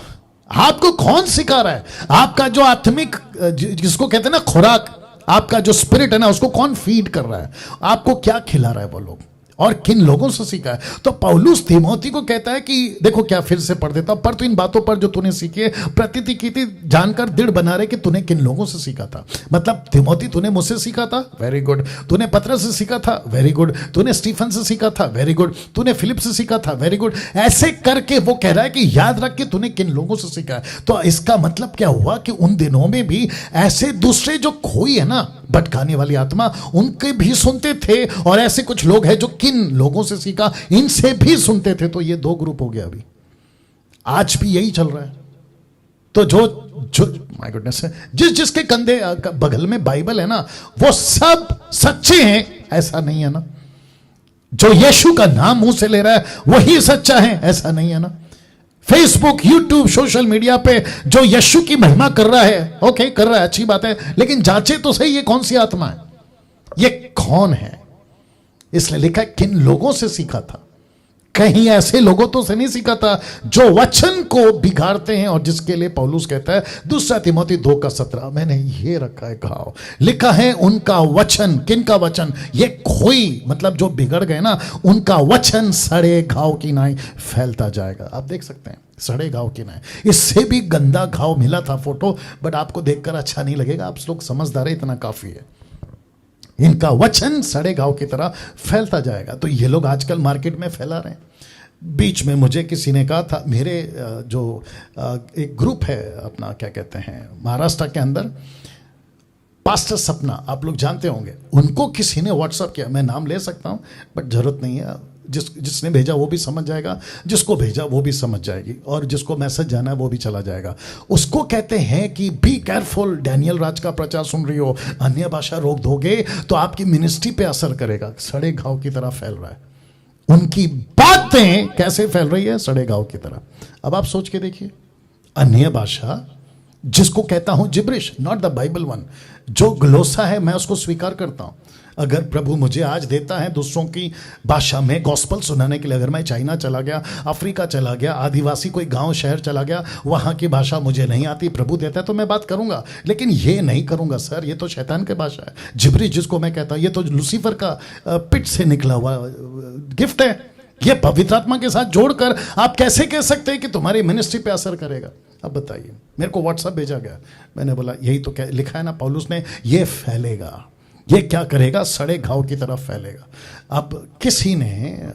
आपको कौन सिखा रहा है? आपका जो आत्मिक, जिसको कहते हैं ना खुराक, आपका जो स्पिरिट है ना, उसको कौन फीड कर रहा है? आपको क्या खिला रहा है वो लोग, और किन लोगों से सीखा है? तो पौलुस तीमोथी को कहता है कि देखो, क्या फिर से पढ़ देता हूं, पर तू इन बातों पर जो तूने सीखी है प्रतीति की थी, जानकर दृढ़ बना रहे कि तूने किन लोगों से सीखा था। मतलब तीमोथी, तूने मुझसे सीखा था, वेरी गुड। तूने पतरस से सीखा था, वेरी गुड। तूने स्टीफन से सीखा था, वेरी गुड। तूने फिलिप से सीखा था, वेरी गुड। ऐसे करके वो कह रहा है कि याद रख के तूने किन लोगों से सीखा है। तो इसका मतलब क्या हुआ कि उन दिनों में भी ऐसे दूसरे जो खोई है ना, भटकाने वाली आत्मा, उनके भी सुनते थे, और ऐसे कुछ लोग हैं जो किन लोगों से सीखा, इनसे भी सुनते थे। तो ये 2 ग्रुप हो गया। अभी आज भी यही चल रहा है। तो जो माय गुडनेस है, जिसके कंधे बगल में बाइबल है ना, वो सब सच्चे हैं ऐसा नहीं है ना। जो यीशु का नाम मुंह से ले रहा है वही सच्चा है ऐसा नहीं है ना। फेसबुक, यूट्यूब, सोशल मीडिया पे जो यीशु की महिमा कर रहा है, ओके कर रहा है, अच्छी बात है, लेकिन जांचे तो सही ये कौन सी आत्मा है, ये कौन है। इसलिए लिखा है किन लोगों से सीखा था। कहीं ऐसे लोगों तो से नहीं सीखा था जो वचन को बिगाड़ते हैं, और जिसके लिए पौलुस कहता है 2 तिमोथी 2:17, मैंने ये रखा है घाव, लिखा है उनका वचन। किनका वचन? ये खोई, मतलब जो बिगड़ गए ना, उनका वचन सड़े घाव की नाई फैलता जाएगा। आप देख सकते हैं सड़े घाव की नाई, इससे भी गंदा घाव मिला था फोटो, बट आपको देखकर अच्छा नहीं लगेगा, आप लोग समझदार है, इतना काफी है। इनका वचन सड़े घाव की तरह फैलता जाएगा। तो ये लोग आजकल मार्केट में फैला रहे हैं। बीच में मुझे किसी ने कहा था, मेरे जो एक ग्रुप है अपना, क्या कहते हैं, महाराष्ट्र के अंदर, पास्टर सपना, आप लोग जानते होंगे, उनको किसी ने व्हाट्सअप किया, मैं नाम ले सकता हूं बट जरूरत नहीं है, जिसने भेजा वो भी समझ जाएगा, जिसको भेजा वो भी समझ जाएगी, और जिसको मैसेज जाना है वो भी चला जाएगा। उसको कहते हैं कि बी केयरफुल, डैनियल राज का प्रचार सुन रही हो, अन्य भाषा रोक दोगे तो आपकी मिनिस्ट्री पे असर करेगा। सड़े घाव की तरह फैल रहा है। उनकी बातें कैसे फैल रही है? सड़े घाव की तरह। अब आप सोच के देखिए, अन्य भाषा जिसको कहता हूं gibberish, not the Bible one, जो ग्लोसा है मैं उसको स्वीकार करता हूं। अगर प्रभु मुझे आज देता है दूसरों की भाषा में गॉस्पल सुनाने के लिए, अगर मैं चाइना चला गया, अफ्रीका चला गया, आदिवासी कोई गांव शहर चला गया, वहां की भाषा मुझे नहीं आती, प्रभु देता है तो मैं बात करूंगा, लेकिन ये नहीं करूंगा सर ये तो शैतान की भाषा है। जिब्रिश जिसको मैं कहता हूं, ये तो लूसीफर का पिट से निकला हुआ गिफ्ट है। ये पवित्र आत्मा के साथ जोड़कर आप कैसे कह सकते हैं कि तुम्हारी मिनिस्ट्री पे असर करेगा? अब बताइए। मेरे को व्हाट्सएप भेजा गया, मैंने बोला यही तो लिखा है ना पौलुस ने, ये फैलेगा। ये क्या करेगा? सड़े घाव की तरफ फैलेगा। अब किसी ने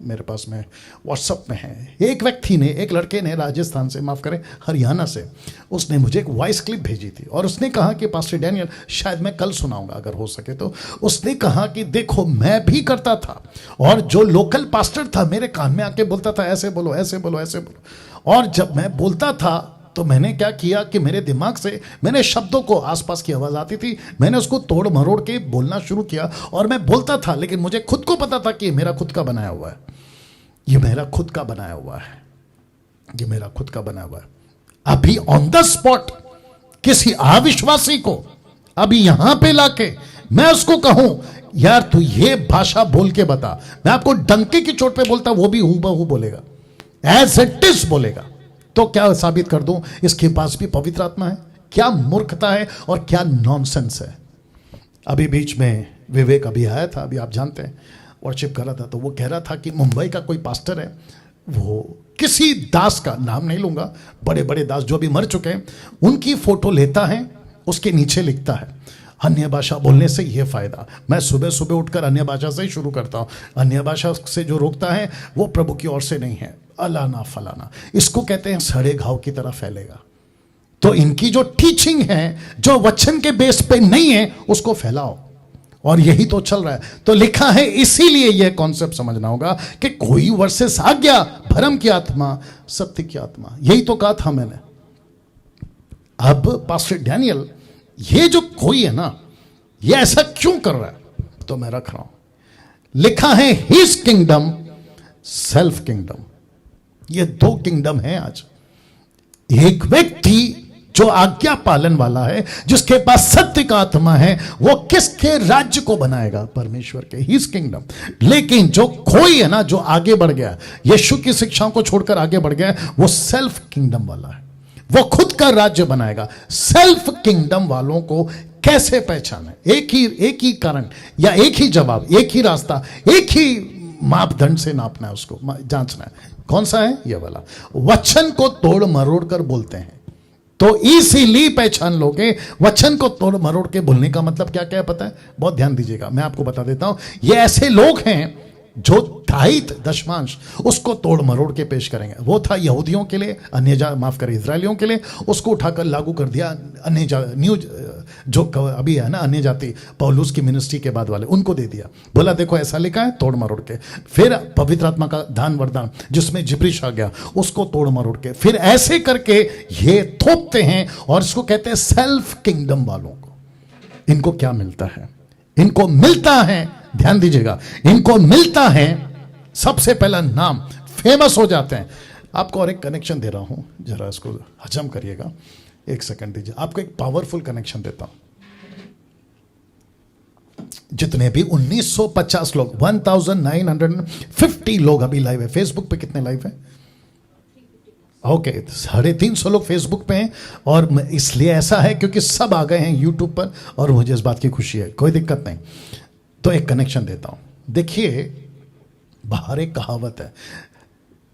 मेरे पास में व्हाट्सएप में है, एक व्यक्ति ने, एक लड़के ने राजस्थान से, माफ करें हरियाणा से, उसने मुझे एक वॉइस क्लिप भेजी थी, और उसने कहा कि पास्टर डैनियल, शायद मैं कल सुनाऊंगा अगर हो सके तो, उसने कहा कि देखो मैं भी करता था, और जो लोकल पास्टर था मेरे कान में आके बोलता था ऐसे बोलो ऐसे बोलो ऐसे बोलो, और जब मैं बोलता था तो मैंने क्या किया कि मेरे दिमाग से मैंने शब्दों को, आसपास की आवाज आती थी, मैंने उसको तोड़ मरोड़ के बोलना शुरू किया, और मैं बोलता था, लेकिन मुझे खुद को पता था कि ये मेरा खुद का बनाया हुआ है, ये मेरा खुद का बनाया हुआ है, ये मेरा खुद का बनाया हुआ है। अभी ऑन द स्पॉट किसी अविश्वासी को अभी यहां पे लाके मैं उसको कहूं यार तू ये भाषा बोल के बता, मैं आपको डंके की चोट पे बोलता, वो भी हूबहू बोलेगा, एज इट इज बोलेगा, तो क्या साबित कर दूं इसके पास भी पवित्र आत्मा है? क्या मूर्खता है और क्या नॉनसेंस है। अभी बीच में विवेक अभी आया था, अभी आप जानते हैं, वर्शिप कर रहा था, तो वो कह रहा था कि मुंबई का कोई पास्टर है, वो किसी दास का नाम नहीं लूंगा, बड़े बड़े दास जो अभी मर चुके हैं, उनकी फोटो लेता है, उसके नीचे लिखता है अन्य भाषा बोलने से यह फायदा। मैं सुबह सुबह उठकर अन्य भाषा से ही शुरू करता हूं, अन्य भाषा से जो रोकता है वो प्रभु की ओर से नहीं है, अलाना फलाना। इसको कहते हैं सड़े घाव की तरह फैलेगा। तो इनकी जो टीचिंग है, जो वचन के बेस पे नहीं है, उसको फैलाओ, और यही तो चल रहा है। तो लिखा है, इसीलिए यह कॉन्सेप्ट समझना होगा कि कोई वर्सेस आ गया, भरम की आत्मा, सत्य की आत्मा, यही तो कहा था मैंने। अब पास्टर डैनियल, ये जो कोई है ना, ये ऐसा क्यों कर रहा है, तो मैं रख रहा हूं। लिखा है हिज किंगडम, सेल्फ किंगडम। ये दो किंगडम है आज। एक व्यक्ति जो आज्ञा पालन वाला है, जिसके पास सत्य का आत्मा है, वो किसके राज्य को बनाएगा? परमेश्वर के, हिज किंगडम। लेकिन जो कोई है ना, जो आगे बढ़ गया, यीशु की शिक्षाओं को छोड़कर आगे बढ़ गया, वो सेल्फ किंगडम वाला है, वो खुद का राज्य बनाएगा। सेल्फ किंगडम वालों को कैसे पहचाने? एक ही कारण या एक ही जवाब, एक ही रास्ता, एक ही मापदंड से नापना है, उसको जांचना है। कौन सा है? ये वाला। वचन को तोड़ मरोड़ कर बोलते हैं, तो इसीलिए पहचान लोगे। वचन को तोड़ मरोड़ के बोलने का मतलब क्या क्या है पता है? बहुत ध्यान दीजिएगा, मैं आपको बता देता हूं। ये ऐसे लोग हैं जो दायित्व दशमांश उसको तोड़ मरोड़ के पेश करेंगे। वो था यहूदियों के लिए, अन्य माफ करें इजरायलियों के लिए, उसको उठाकर लागू कर दिया अन्य न्यू जो अभी है ना अन्य जाति, पौलुस की मिनिस्ट्री के बाद वाले, उनको दे दिया। बोला देखो ऐसा लिखा है, तोड़ मरोड़ के। फिर पवित्र आत्मा का दान वरदान जिसमें जिब्रिश आ गया, उसको तोड़ मरोड़ के, फिर ऐसे करके ये थोपते हैं, और इसको कहते हैं सेल्फ किंगडम वालों को। इनको क्या मिलता है? इनको मिलता है, ध्यान दीजिएगा, इनको मिलता है सबसे पहला नाम, फेमस हो जाते हैं। आपको और एक कनेक्शन दे रहा हूं, जरा इसको हजम करिएगा, एक सेकंड दीजिए। आपको एक पावरफुल कनेक्शन देता हूं। जितने भी 1950 लोग, 1950 लोग अभी लाइव है। फेसबुक पे कितने लाइव है? ओके, 350 लोग फेसबुक पे हैं, और इसलिए ऐसा है क्योंकि सब आ गए हैं यूट्यूब पर, और मुझे इस बात की खुशी है, कोई दिक्कत नहीं। तो एक कनेक्शन देता हूं। देखिए, बाहर एक कहावत है,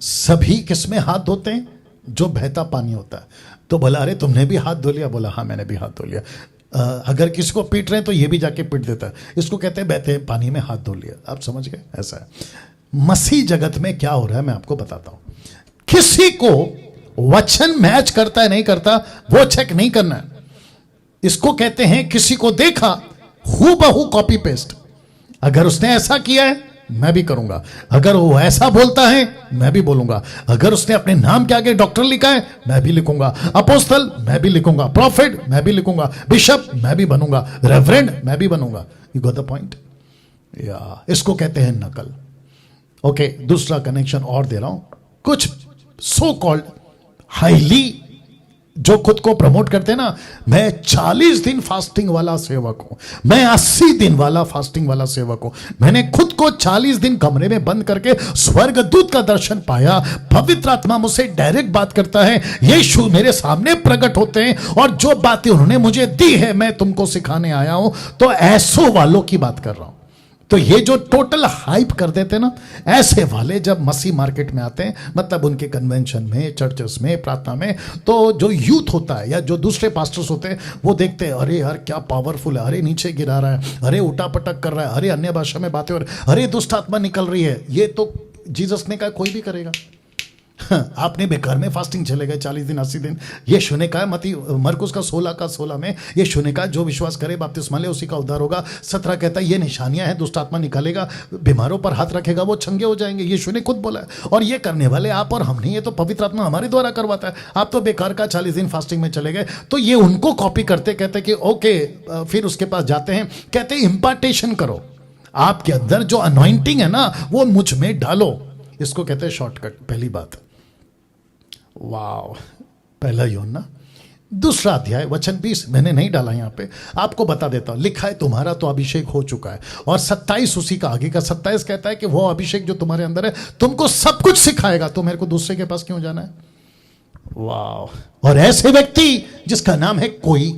सभी किसमें हाथ धोते हैं? जो बहता पानी होता है। तो बोला, अरे तुमने भी हाथ धो लिया? बोला, हाँ मैंने भी हाथ धो लिया। अगर किसी को पीट रहे हैं तो ये भी जाके पीट देता है। इसको कहते हैं बहते पानी में हाथ धो लिया। आप समझ गए? ऐसा है मसीह जगत में क्या हो रहा है, मैं आपको बताता हूं। किसी को वचन मैच करता है नहीं करता, वो चेक नहीं करना है। इसको कहते हैं किसी को देखा हूबहू कॉपी पेस्ट। अगर उसने ऐसा किया है मैं भी करूंगा, अगर वो ऐसा बोलता है मैं भी बोलूंगा, अगर उसने अपने नाम के आगे डॉक्टर लिखा है मैं भी लिखूंगा, अपोस्तल मैं भी लिखूंगा, प्रॉफिट मैं भी लिखूंगा, बिशप मैं भी बनूंगा, रेवरेंड मैं भी बनूंगा। You got the point? या इसको कहते हैं नकल। ओके, दूसरा कनेक्शन और दे रहा हूं। कुछ सो कॉल्ड हाईली जो खुद को प्रमोट करते हैं ना, मैं 40 दिन फास्टिंग वाला सेवक हूं, मैं 80 दिन वाला फास्टिंग वाला सेवक हूं, मैंने खुद को 40 दिन कमरे में बंद करके स्वर्गदूत का दर्शन पाया, पवित्र आत्मा मुझसे डायरेक्ट बात करता है, यीशु मेरे सामने प्रकट होते हैं, और जो बातें उन्होंने मुझे दी है मैं तुमको सिखाने आया हूं। तो ऐसो वालों की बात कर रहा हूं। तो ये जो टोटल हाइप कर देते ना, ऐसे वाले जब मसीह मार्केट में आते हैं, मतलब उनके कन्वेंशन में, चर्चेस में, प्रार्थना में, तो जो यूथ होता है या जो दूसरे पास्टर्स होते हैं वो देखते हैं, अरे यार क्या पावरफुल है, अरे नीचे गिरा रहा है, अरे उठा पटक कर रहा है, अरे अन्य भाषा में बातें हो रही, अरे दुष्ट आत्मा निकल रही है। ये तो जीसस ने कहा कोई भी करेगा। आपने बेकार में फास्टिंग चले गए 40 दिन 80 दिन। ये शुने का मरकुस का 16 में ये शुने का, जो विश्वास करे बपतिस्मा ले उसी का उद्धार होगा। 17 कहता है ये निशानियां हैं, दुष्ट आत्मा निकालेगा, बीमारों पर हाथ रखेगा वो चंगे हो जाएंगे। ये शुने खुद बोला है, और ये करने वाले आप और हम नहीं, ये तो पवित्र आत्मा हमारे द्वारा करवाता है। आप तो बेकार का 40 दिन फास्टिंग में चले गए। तो ये उनको कॉपी करते, कहते कि ओके, फिर उसके पास जाते हैं, कहते इम्पार्टेशन करो, आपके अंदर जो अनॉइंटिंग है ना वो मुझ में डालो। इसको कहते हैं शॉर्टकट। पहली बात, वाव, पहला यूहन्ना 2 अध्याय वचन 20 मैंने नहीं डाला यहां पे, आपको बता देता हूं। लिखा है तुम्हारा तो अभिषेक हो चुका है, और 27 उसी का आगे का 27 कहता है कि वो अभिषेक जो तुम्हारे अंदर है तुमको सब कुछ सिखाएगा, तो मेरे को दूसरे के पास क्यों जाना है? वाव। और ऐसे व्यक्ति जिसका नाम है कोई,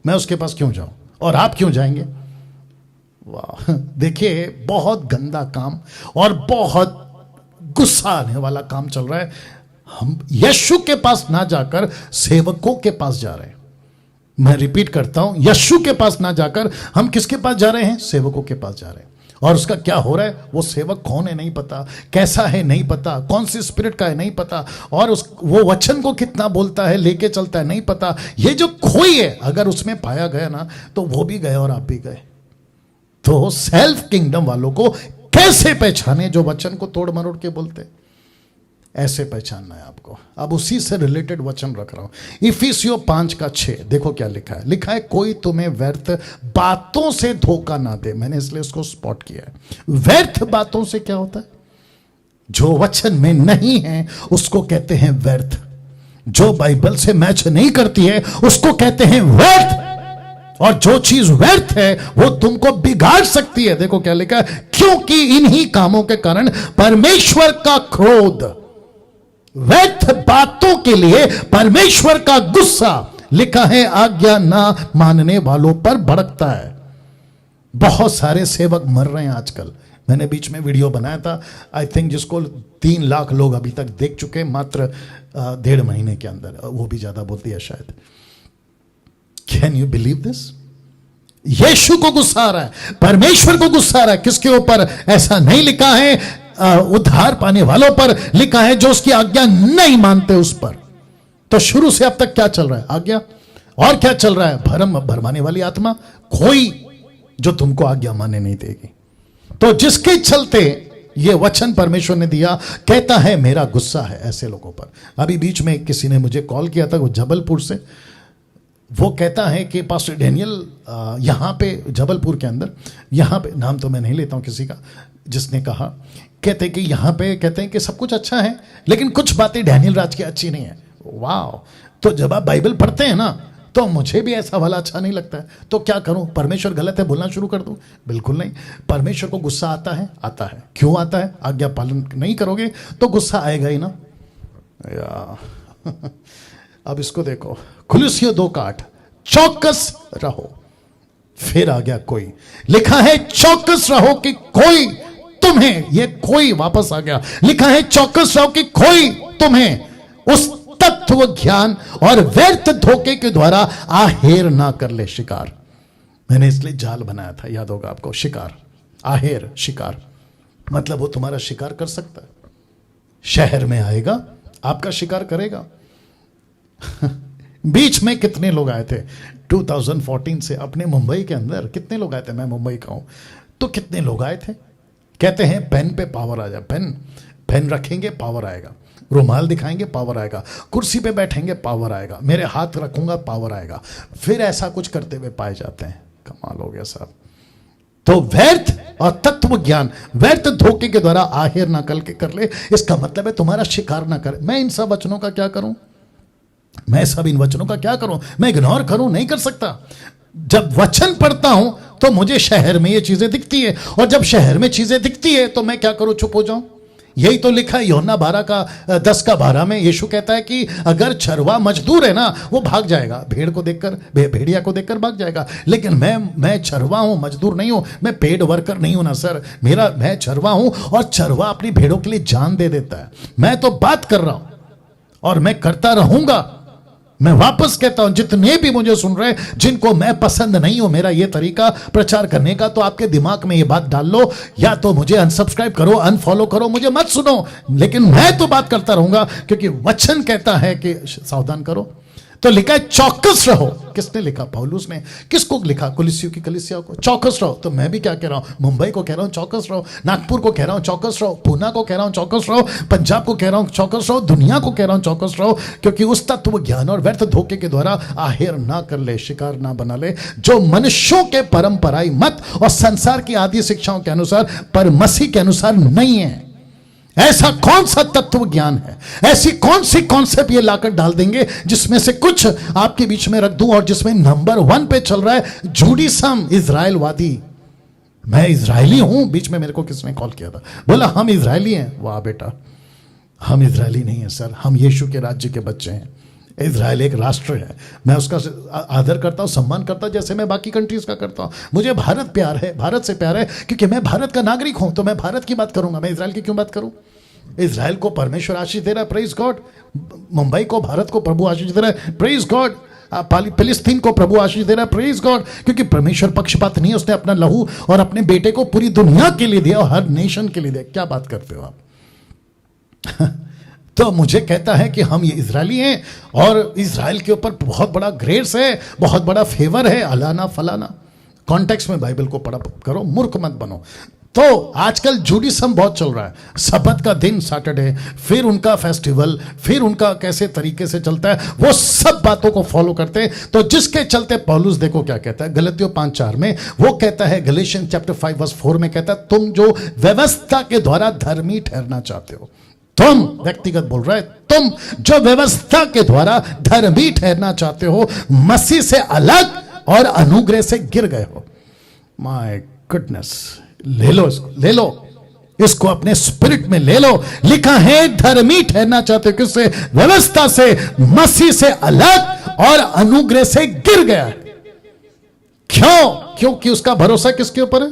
मैं उसके पास क्यों जाऊं, और आप क्यों जाएंगे? वाह, देखिए बहुत गंदा काम और बहुत गुस्सा आने वाला काम चल रहा है। हम यीशु के पास ना जाकर सेवकों के पास जा रहे हैं। मैं रिपीट करता हूं, यीशु के पास ना जाकर हम किसके पास जा रहे हैं? सेवकों के पास जा रहे हैं। और उसका क्या हो रहा है? वो सेवक कौन है नहीं पता, कैसा है नहीं पता, कौन सी स्पिरिट का है नहीं पता, और वो वचन को कितना बोलता है, लेके चलता है नहीं पता। ये जो खोई है अगर उसमें पाया गया ना, तो वो भी गए और आप भी गए। तो सेल्फ किंगडम वालों को कैसे पहचाने? जो वचन को तोड़ मरोड़ के बोलते, ऐसे पहचानना है आपको। अब उसी से रिलेटेड वचन रख रहा हूं, इफिसियों 5:6। देखो क्या लिखा है। लिखा है कोई तुम्हें व्यर्थ बातों से धोखा ना दे। मैंने इसलिए इसको स्पॉट किया है। व्यर्थ बातों से क्या होता है? जो वचन में नहीं है उसको कहते हैं व्यर्थ। जो बाइबल से मैच नहीं करती है उसको कहते हैं व्यर्थ। और जो चीज व्यर्थ है वो तुमको बिगाड़ सकती है। देखो क्या लिखा है, क्योंकि इन्हीं कामों के कारण परमेश्वर का क्रोध, व्यर्थ बातों के लिए परमेश्वर का गुस्सा, लिखा है आज्ञा ना मानने वालों पर भड़कता है। बहुत सारे सेवक मर रहे हैं आजकल। मैंने बीच में वीडियो बनाया था, आई थिंक जिसको 3 लाख लोग अभी तक देख चुके, मात्र 1.5 महीने के अंदर, वो भी ज्यादा बोल दिया शायद। Can you believe this? Yeshu को गुस्सा आ रहा है, परमेश्वर को गुस्सा आ रहा है। किसके ऊपर? ऐसा नहीं लिखा है उद्धार पाने वालों पर, लिखा है जो उसकी आज्ञा नहीं मानते उस पर। तो शुरू से अब तक क्या चल रहा है? आज्ञा। और क्या चल रहा है? भरम भरमाने वाली आत्मा, कोई जो तुमको आज्ञा माने नहीं देगी। तो जिसके चलते ये वचन परमेश्वर ने दिया, कहता है मेरा गुस्सा है ऐसे लोगों पर। अभी बीच में किसी ने मुझे कॉल किया था, वो जबलपुर से। वो कहता है कि पास्टर डेनियल यहाँ पे जबलपुर के अंदर, यहाँ पे नाम तो मैं नहीं लेता हूँ किसी का, जिसने कहा कहते हैं कि यहां पे कहते हैं कि सब कुछ अच्छा है, लेकिन कुछ बातें डैनियल राज की अच्छी नहीं है। वाह! तो जब आप बाइबल पढ़ते हैं ना, तो मुझे भी ऐसा वाला अच्छा नहीं लगता है, तो क्या करूं? परमेश्वर गलत है बोलना शुरू कर दूं? बिल्कुल नहीं। परमेश्वर को गुस्सा आता है, आता है। क्यों आता है? आज्ञा पालन नहीं करोगे तो गुस्सा आएगा ही ना या अब इसको देखो, कुलुस्सियों 2:8, चौकस रहो। फिर आ गया कोई, लिखा है चौकस रहो कि कोई तुम्हें, ये कोई वापस आ गया, लिखा है चौकस रहो कि कोई तुम्हें उस तत्व ज्ञान और व्यर्थ धोखे के द्वारा आहेर ना कर ले। शिकार, मैंने इसलिए जाल बनाया था, याद होगा आपको। शिकार, आहेर, शिकार, मतलब वो तुम्हारा शिकार कर सकता है। शहर में आएगा, आपका शिकार करेगा। बीच में कितने लोग आए थे 2014 से अपने मुंबई के अंदर? कितने लोग आए थे? मैं मुंबई का हूं, तो कितने लोग आए थे? कहते हैं पेन पे पावर आ जाए, पेन रखेंगे पावर आएगा, रुमाल दिखाएंगे पावर आएगा, कुर्सी पे बैठेंगे पावर आएगा, मेरे हाथ रखूंगा पावर आएगा। फिर ऐसा कुछ करते हुए पाए जाते हैं। कमाल हो गया साहब। तो व्यर्थ और तत्व ज्ञान, व्यर्थ धोखे के द्वारा आहेर ना कर ले, इसका मतलब है तुम्हारा शिकार ना करे। मैं इन सब वचनों का क्या करूं? मैं सब इन वचनों का क्या करूं? मैं इग्नोर करूं? नहीं कर सकता। जब वचन पढ़ता हूं तो मुझे शहर में ये चीजें दिखती है, और जब शहर में चीजें दिखती है तो मैं क्या करूं? चुप हो जाऊं? यही तो लिखा है यूहन्ना 10:12 में। यीशु कहता है कि अगर छरवा मजदूर है ना, वो भाग जाएगा, भेड़ को देखकर, भेड़िया को देखकर भाग जाएगा। लेकिन मैं छरवा हूं, मजदूर नहीं हूं, मैं पेड वर्कर नहीं हूं ना सर। मैं छरवा हूं, और छरवा अपनी भेड़ों के लिए जान दे देता है। मैं तो बात कर रहा हूं और मैं करता रहूंगा। मैं वापस कहता हूं, जितने भी मुझे सुन रहे, जिनको मैं पसंद नहीं हूं मेरा ये तरीका प्रचार करने का, तो आपके दिमाग में ये बात डाल लो, या तो मुझे अनसब्सक्राइब करो, अनफॉलो करो, मुझे मत सुनो, लेकिन मैं तो बात करता रहूंगा, क्योंकि वचन कहता है कि सावधान करो। तो लिखा है चौकस रहो। किसने लिखा? पौलुस ने। किसको लिखा? कुलिस्सियों की कलीसिया को। चौकस रहो। तो मैं भी क्या कह रहा हूं? मुंबई को कह रहा हूं चौकस रहो, नागपुर को कह रहा हूं चौकस रहो, पूना को कह रहा हूं चौकस रहो, पंजाब को कह रहा हूं चौकस रहो, दुनिया को कह रहा हूं चौकस रहो, क्योंकि उस तत्व ज्ञान और व्यर्थ धोखे के द्वारा आहेर ना कर ले, शिकार ना बना ले, जो मनुष्यों के परंपराई मत और संसार की आदि शिक्षाओं के अनुसार, पर मसीह के अनुसार नहीं है। ऐसा कौन सा तत्व ज्ञान है, ऐसी कौन सी कॉन्सेप्ट ये लाकर डाल देंगे जिसमें से कुछ आपके बीच में रख दूं, और जिसमें नंबर 1 पे चल रहा है जूडिसम, इजराइलवादी। मैं इजरायली हूं। बीच में मेरे को किसने कॉल किया था, बोला हम इजरायली हैं। वाह बेटा, हम इजरायली नहीं है सर, हम यीशु के राज्य के बच्चे हैं। इजराइल एक राष्ट्र है, मैं उसका आदर करता हूं, सम्मान करता हूं, जैसे मैं बाकी कंट्रीज का करता हूं। मुझे भारत प्यार है, भारत से प्यार है, क्योंकि मैं भारत का नागरिक हूं, तो मैं भारत की बात करूंगा, मैं इजराइल की क्यों बात करूं? इजराइल को परमेश्वर आशीष दे रहा है, प्रेज गॉड। मुंबई को भारत को प्रभु आशीष दे रहा है, प्रेज गॉड। फिलिस्तीन को प्रभु आशीष दे रहा है, प्रेज गॉड, क्योंकि परमेश्वर पक्षपात नहीं है, उसने अपना लहू और अपने बेटे को पूरी दुनिया के लिए दिया और हर नेशन के लिए दिया। क्या बात करते हो आप? तो मुझे कहता है कि हम ये इजरायली हैं, और इजराइल के ऊपर बहुत बड़ा ग्रेस है, बहुत बड़ा फेवर है, अलाना फलाना। कॉन्टेक्स्ट में बाइबल को पढ़ा करो, मूर्ख मत बनो। तो आजकल जूडिसम बहुत चल रहा है, सबत का दिन सैटरडे, फिर उनका फेस्टिवल, फिर उनका कैसे तरीके से चलता है, वो सब बातों को फॉलो करते हैं। तो जिसके चलते पौलुस देखो क्या कहता है गलतियों 5:4 में, वो कहता है, गलेशियन चैप्टर 5:4 में कहता है, तुम जो व्यवस्था के द्वारा धर्मी ठहरना चाहते हो, तुम, व्यक्तिगत बोल रहा है, तुम जो व्यवस्था के द्वारा धर्मी ठहरना चाहते हो, मसीह से अलग और अनुग्रह से गिर गए हो। माय गुडनेस, ले लो इसको, ले लो इसको, अपने स्पिरिट में ले लो। लिखा है धर्मी ठहरना चाहते हो, किससे? व्यवस्था से, मसीह से अलग और अनुग्रह से गिर गया है। क्यों? क्योंकि उसका भरोसा किसके ऊपर है?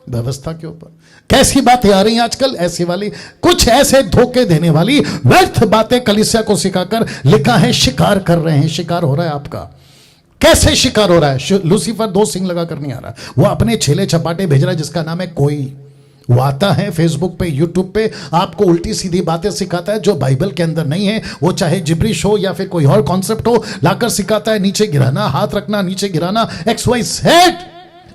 व्यवस्था के ऊपर। कैसी बातें आ रही हैं आजकल? ऐसी वाली, कुछ ऐसे धोखे देने वाली व्यर्थ बातें कलीसिया को सिखाकर, लिखा है शिकार कर रहे हैं। शिकार हो रहा है आपका। कैसे शिकार हो रहा है? लूसीफर 2 सिंग लगा कर नहीं आ रहा, वो अपने छेले चपाटे भेज रहा है, जिसका नाम है कोई। वो आता है फेसबुक पे, यूट्यूब पे, आपको उल्टी सीधी बातें सिखाता है जो बाइबल के अंदर नहीं है। वो चाहे जिब्रिश हो या फिर कोई और कॉन्सेप्ट हो, लाकर सिखाता है नीचे गिराना, हाथ रखना, नीचे गिराना, XYZ।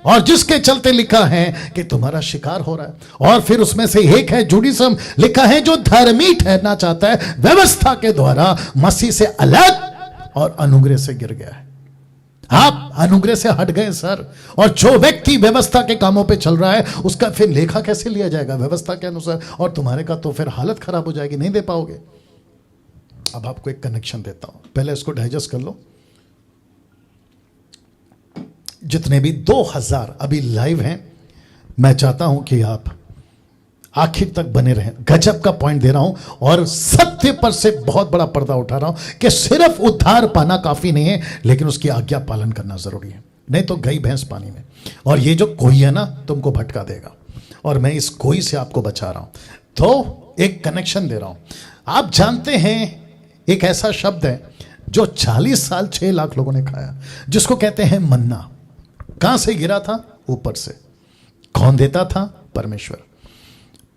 और जिसके चलते लिखा है कि तुम्हारा शिकार हो रहा है। और फिर उसमें से एक है जूडिसम, लिखा है जो धर्मी ठहरना चाहता है व्यवस्था के द्वारा, मसीह से अलग और अनुग्रह से गिर गया है। आप अनुग्रह से हट गए सर। और जो व्यक्ति व्यवस्था के कामों पे चल रहा है उसका फिर लेखा कैसे लिया जाएगा व्यवस्था के अनुसार, और तुम्हारे का तो फिर हालत खराब हो जाएगी, नहीं दे पाओगे। अब आपको एक कनेक्शन देता हूं, पहले इसको डाइजेस्ट कर लो। जितने भी 2000 अभी लाइव हैं, मैं चाहता हूं कि आप आखिर तक बने रहें। गजब का पॉइंट दे रहा हूं और सत्य पर से बहुत बड़ा पर्दा उठा रहा हूं कि सिर्फ उद्धार पाना काफी नहीं है, लेकिन उसकी आज्ञा पालन करना जरूरी है, नहीं तो गई भैंस पानी में। और ये जो कोई है ना, तुमको भटका देगा, और मैं इस कोई से आपको बचा रहा हूं। तो एक कनेक्शन दे रहा हूं। आप जानते हैं एक ऐसा शब्द है जो 40 साल 6 लाख लोगों ने खाया, जिसको कहते हैं मन्ना। कहां से गिरा था? ऊपर से। कौन देता था? परमेश्वर।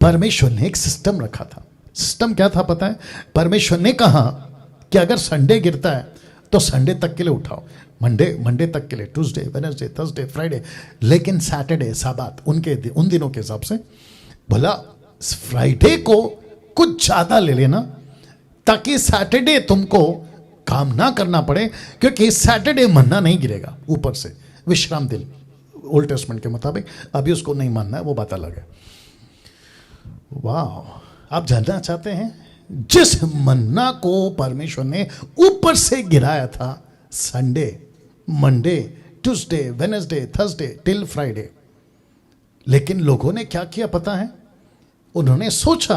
परमेश्वर ने एक सिस्टम रखा था। सिस्टम क्या था पता है? परमेश्वर ने कहा कि अगर संडे गिरता है तो संडे तक के लिए उठाओ, मंडे तक के लिए, ट्यूसडे, वेडनेसडे, थर्सडे, फ्राइडे, लेकिन सैटरडे, साबात उन दिनों के हिसाब से। भला फ्राइडे को कुछ ज्यादा ले लेना ताकि सैटरडे तुमको काम ना करना पड़े, क्योंकि सैटरडे मन्ना नहीं गिरेगा ऊपर से, विश्राम दिन ओल्ड टेस्टमेंट के मुताबिक। अभी उसको नहीं मानना है, वो बात अलग है। वाह, आप जानना चाहते हैं जिस मन्ना को परमेश्वर ने ऊपर से गिराया था, Sunday, Monday, Tuesday, Wednesday, Thursday till Friday, लेकिन लोगों ने क्या किया पता है? उन्होंने सोचा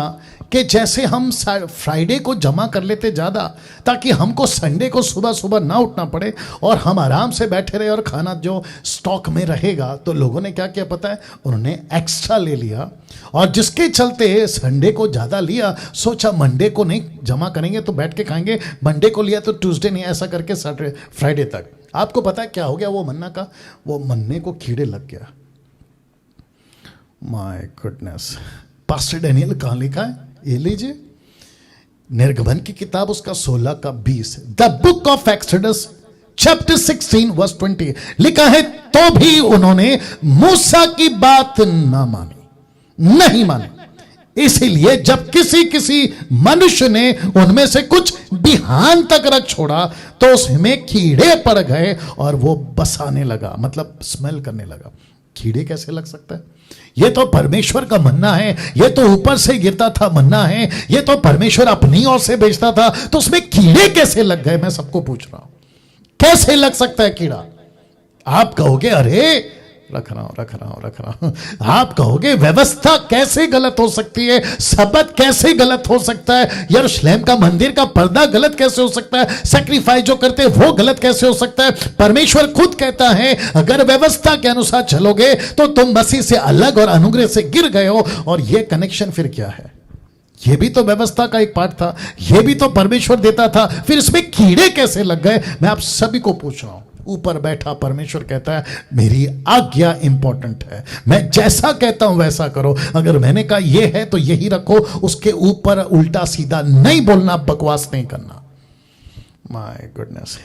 कि जैसे हम फ्राइडे को जमा कर लेते ज़्यादा, ताकि हमको संडे को सुबह सुबह ना उठना पड़े और हम आराम से बैठे रहे और खाना जो स्टॉक में रहेगा। तो लोगों ने क्या किया पता है? उन्होंने एक्स्ट्रा ले लिया, और जिसके चलते संडे को ज़्यादा लिया। सोचा मंडे को नहीं जमा करेंगे तो बैठ के खाएंगे, मंडे को लिया तो ट्यूसडे नहीं, ऐसा करके सैटरडे फ्राइडे तक। आपको पता है क्या हो गया? वो मन्ना का, वो मन्ने को कीड़े लग गया। My goodness. पास्टर डैनियल कहां लिखा है? ये लीजिए, निर्गमन की किताब उसका 16 का 20, the book of Exodus chapter 16 verse 20 लिखा है, तो भी उन्होंने मूसा की बात ना मानी, नहीं मानी। इसीलिए जब किसी मनुष्य ने उनमें से कुछ बिहान तक रख छोड़ा तो उसमें कीड़े पड़ गए और वो बसाने लगा, मतलब स्मेल करने लगा। कीड़े कैसे लग सकता है? ये तो परमेश्वर का मन्ना है, ये तो ऊपर से गिरता था मन्ना है, ये तो परमेश्वर अपनी ओर से भेजता था, तो उसमें कीड़े कैसे लग गए? मैं सबको पूछ रहा हूं, कैसे लग सकता है कीड़ा? आप कहोगे अरे रख रहा हूं। आप कहोगे व्यवस्था कैसे गलत हो सकती है, सबत कैसे गलत हो सकता है, यरूशलेम का मंदिर का पर्दा गलत कैसे हो सकता है, सैक्रिफाइस जो करते हैं वो गलत कैसे हो सकता है? परमेश्वर खुद कहता है अगर व्यवस्था के अनुसार चलोगे तो तुम मसीह से अलग और अनुग्रह से गिर गए हो। और ये कनेक्शन फिर क्या है? ये भी तो व्यवस्था का एक पार्ट था, ये भी तो परमेश्वर देता था, फिर इसमें कीड़े कैसे लग गए? मैं आप सभी को पूछ रहा हूं। ऊपर बैठा परमेश्वर कहता है मेरी आज्ञा इंपॉर्टेंट है, मैं जैसा कहता हूं वैसा करो। अगर मैंने कहा यह है तो यही रखो, उसके ऊपर उल्टा सीधा नहीं बोलना, बकवास नहीं करना। My goodness.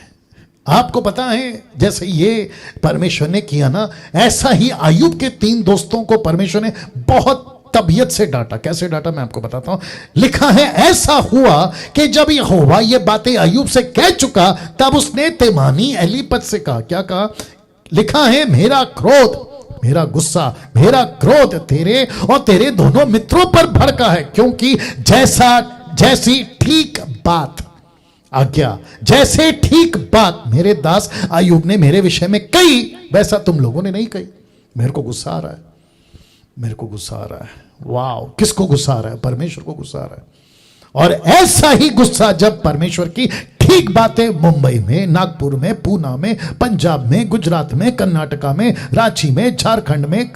आपको पता है जैसे ये परमेश्वर ने किया ना, ऐसा ही अय्यूब के 3 दोस्तों को परमेश्वर ने बहुत तबीयत से डांटा। कैसे डांटा मैं आपको बताता हूं। लिखा है ऐसा हुआ कि जब यहोवा ये बातें अय्यूब से कह चुका तब उसने तेमानी एलीपज से कहा। क्या कहा? लिखा है मेरा क्रोध, मेरा गुस्सा, मेरा क्रोध तेरे और तेरे दोनों मित्रों पर भड़का है, क्योंकि जैसी ठीक बात, आज्ञा जैसे ठीक बात मेरे दास अय्यूब ने मेरे विषय में कही, वैसा तुम लोगों ने नहीं कही। मेरे को गुस्सा आ रहा है, मेरे को गुस्सा आ रहा है। वाओ, किसको गुस्सा आ रहा है? परमेश्वर को गुस्सा आ रहा है। और ऐसा ही गुस्सा जब परमेश्वर की ठीक बातें मुंबई में, नागपुर में, पूना में, पंजाब में, गुजरात में, कर्नाटका में, रांची में, झारखंड में,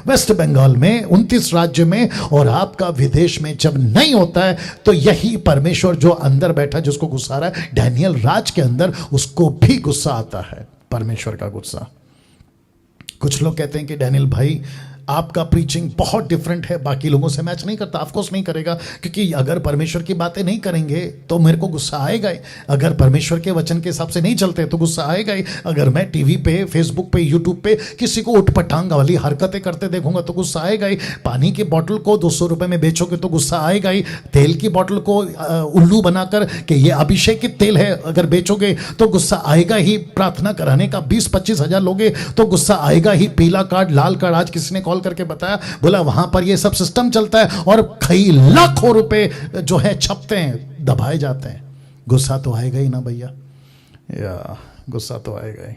वेस्ट बंगाल में, 29 राज्य में और आपका विदेश में जब नहीं होता है, तो यही परमेश्वर जो अंदर बैठा जिसको गुस्सा आ रहा है, डैनियल राज के अंदर, उसको भी गुस्सा आता है, परमेश्वर का गुस्सा। कुछ लोग कहते हैं कि डैनियल भाई आपका प्रीचिंग बहुत डिफरेंट है, बाकी लोगों से मैच नहीं करता, ऑफकोर्स नहीं करेगा, क्योंकि अगर परमेश्वर की बातें नहीं करेंगे तो मेरे को गुस्सा आएगा ही। अगर परमेश्वर के वचन के हिसाब से नहीं चलते तो गुस्सा आएगा ही। अगर मैं टीवी पे, फेसबुक पे, यूट्यूब पे किसी को उठपटांग वाली हरकतें करते देखूंगा तो गुस्सा आएगा ही। पानी की बोतल को 200 रुपए में बेचोगे तो गुस्सा आएगा ही। तेल की बोतल को उल्लू बनाकर कि ये अभिषेक की तेल है अगर बेचोगे तो गुस्सा आएगा ही। प्रार्थना कराने का 20-25 हजार लोगे तो गुस्सा आएगा ही। पीला कार्ड, लाल कार्ड, आज किसी ने कॉल करके बताया, बोला वहां पर ये सब सिस्टम चलता है और कई लाखों रुपए जो है छपते हैं, दबाए जाते हैं। गुस्सा तो आएगा ही ना भैया, या गुस्सा तो आएगा ही।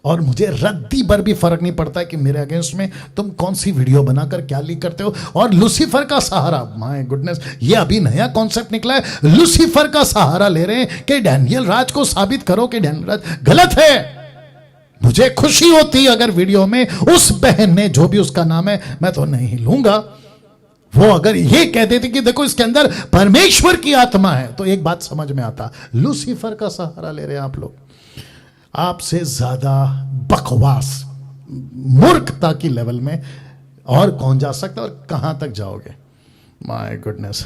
और मुझे रद्दी भर भी फर्क नहीं पड़ता है कि मेरे अगेंस्ट में तुम कौन सी वीडियो बनाकर क्या लीक करते हो। और लूसीफर का सहारा, माय गुडनेस, ये अभी नया कॉन्सेप्ट निकला है, लूसीफर का सहारा ले रहे हैं कि डैनियल राज को साबित करो कि डैनियल राज गलत है। मुझे खुशी होती अगर वीडियो में उस बहन ने, जो भी उसका नाम है, मैं तो नहीं लूंगा, वो अगर ये कह देती कि देखो इसके अंदर परमेश्वर की आत्मा है, तो एक बात समझ में आता। लूसीफर का सहारा ले रहे हैं आप लोग। आपसे ज्यादा बकवास, मूर्खता की लेवल में और कौन जा सकता है और कहां तक जाओगे? My goodness.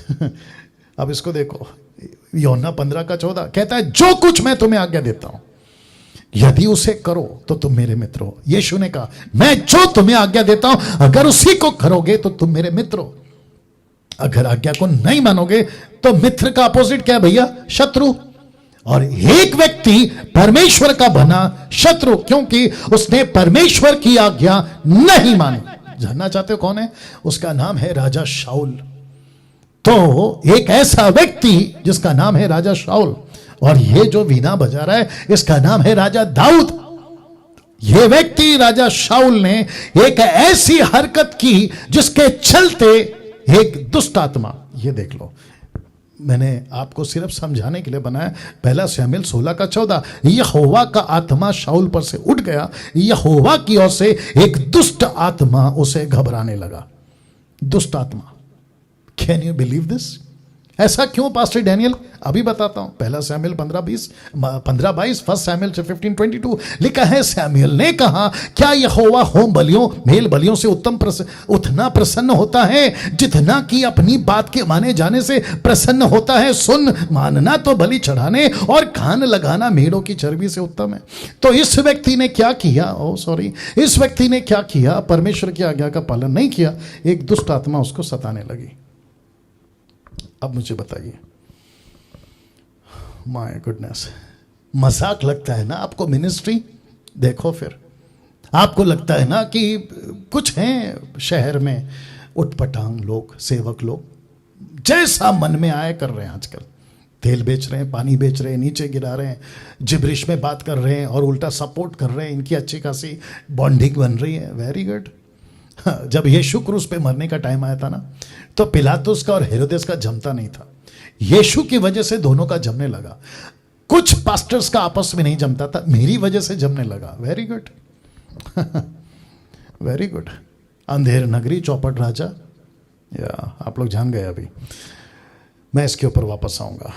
अब इसको देखो, यूहन्ना 15:14 कहता है, जो कुछ मैं तुम्हें आज्ञा देता हूं यदि उसे करो तो तुम मेरे मित्र हो। यीशु ने कहा, मैं जो तुम्हें आज्ञा देता हूं अगर उसी को करोगे तो तुम मेरे मित्र हो। अगर आज्ञा को नहीं मानोगे तो मित्र का अपोजिट क्या है भैया? शत्रु। और एक व्यक्ति परमेश्वर का बना शत्रु क्योंकि उसने परमेश्वर की आज्ञा नहीं मानी। जानना चाहते हो कौन है? उसका नाम है राजा शाऊल। तो एक ऐसा व्यक्ति जिसका नाम है राजा शाऊल, और ये जो वीणा बजा रहा है इसका नाम है राजा दाऊद। ये व्यक्ति राजा शाऊल ने एक ऐसी हरकत की जिसके चलते एक दुष्ट आत्मा, ये देख लो, मैंने आपको सिर्फ समझाने के लिए बनाया। 1 शमूएल 16:14, यहोवा का आत्मा शाऊल पर से उठ गया, यहोवा की ओर से एक दुष्ट आत्मा उसे घबराने लगा। दुष्ट आत्मा, कैन यू बिलीव दिस? ऐसा क्यों पास्टर डैनियल? अभी बताता हूं। 1 शमूएल 15:22, 1 शमूएल 15:22 लिखा है, शमूएल ने कहा, क्या यहोवा होम बलियों, मेल बलियों से उतना प्रसन्न होता है जितना कि अपनी बात के माने जाने से प्रसन्न होता है? सुन, मानना तो बलि चढ़ाने और कान लगाना मेढ़ों की चर्बी से उत्तम है। तो इस व्यक्ति ने क्या किया? इस व्यक्ति ने क्या किया? परमेश्वर की आज्ञा का पालन नहीं किया। एक दुष्ट आत्मा उसको सताने लगी। अब मुझे बताइए, माय गुडनेस, मजाक लगता है ना आपको मिनिस्ट्री? देखो फिर आपको लगता है ना कि कुछ हैं शहर में उटपटांग लोग, सेवक लोग, जैसा मन में आए कर रहे हैं। आजकल तेल बेच रहे हैं, पानी बेच रहे हैं, नीचे गिरा रहे हैं, जिब्रिश में बात कर रहे हैं और उल्टा सपोर्ट कर रहे हैं। इनकी अच्छी खासी बॉन्डिंग बन रही है। Very good. जब यीशु क्रूस पे मरने का टाइम आया था ना, तो पिलातुस का और हेरोदेस का जमता नहीं था। यीशु की वजह से दोनों का जमने लगा। कुछ पास्टर्स का आपस में नहीं जमता था, मेरी वजह से जमने लगा। Very good. Very good. Andher Nagari, चौपट राजा, या आप लोग जान गए। अभी मैं इसके ऊपर वापस आऊंगा।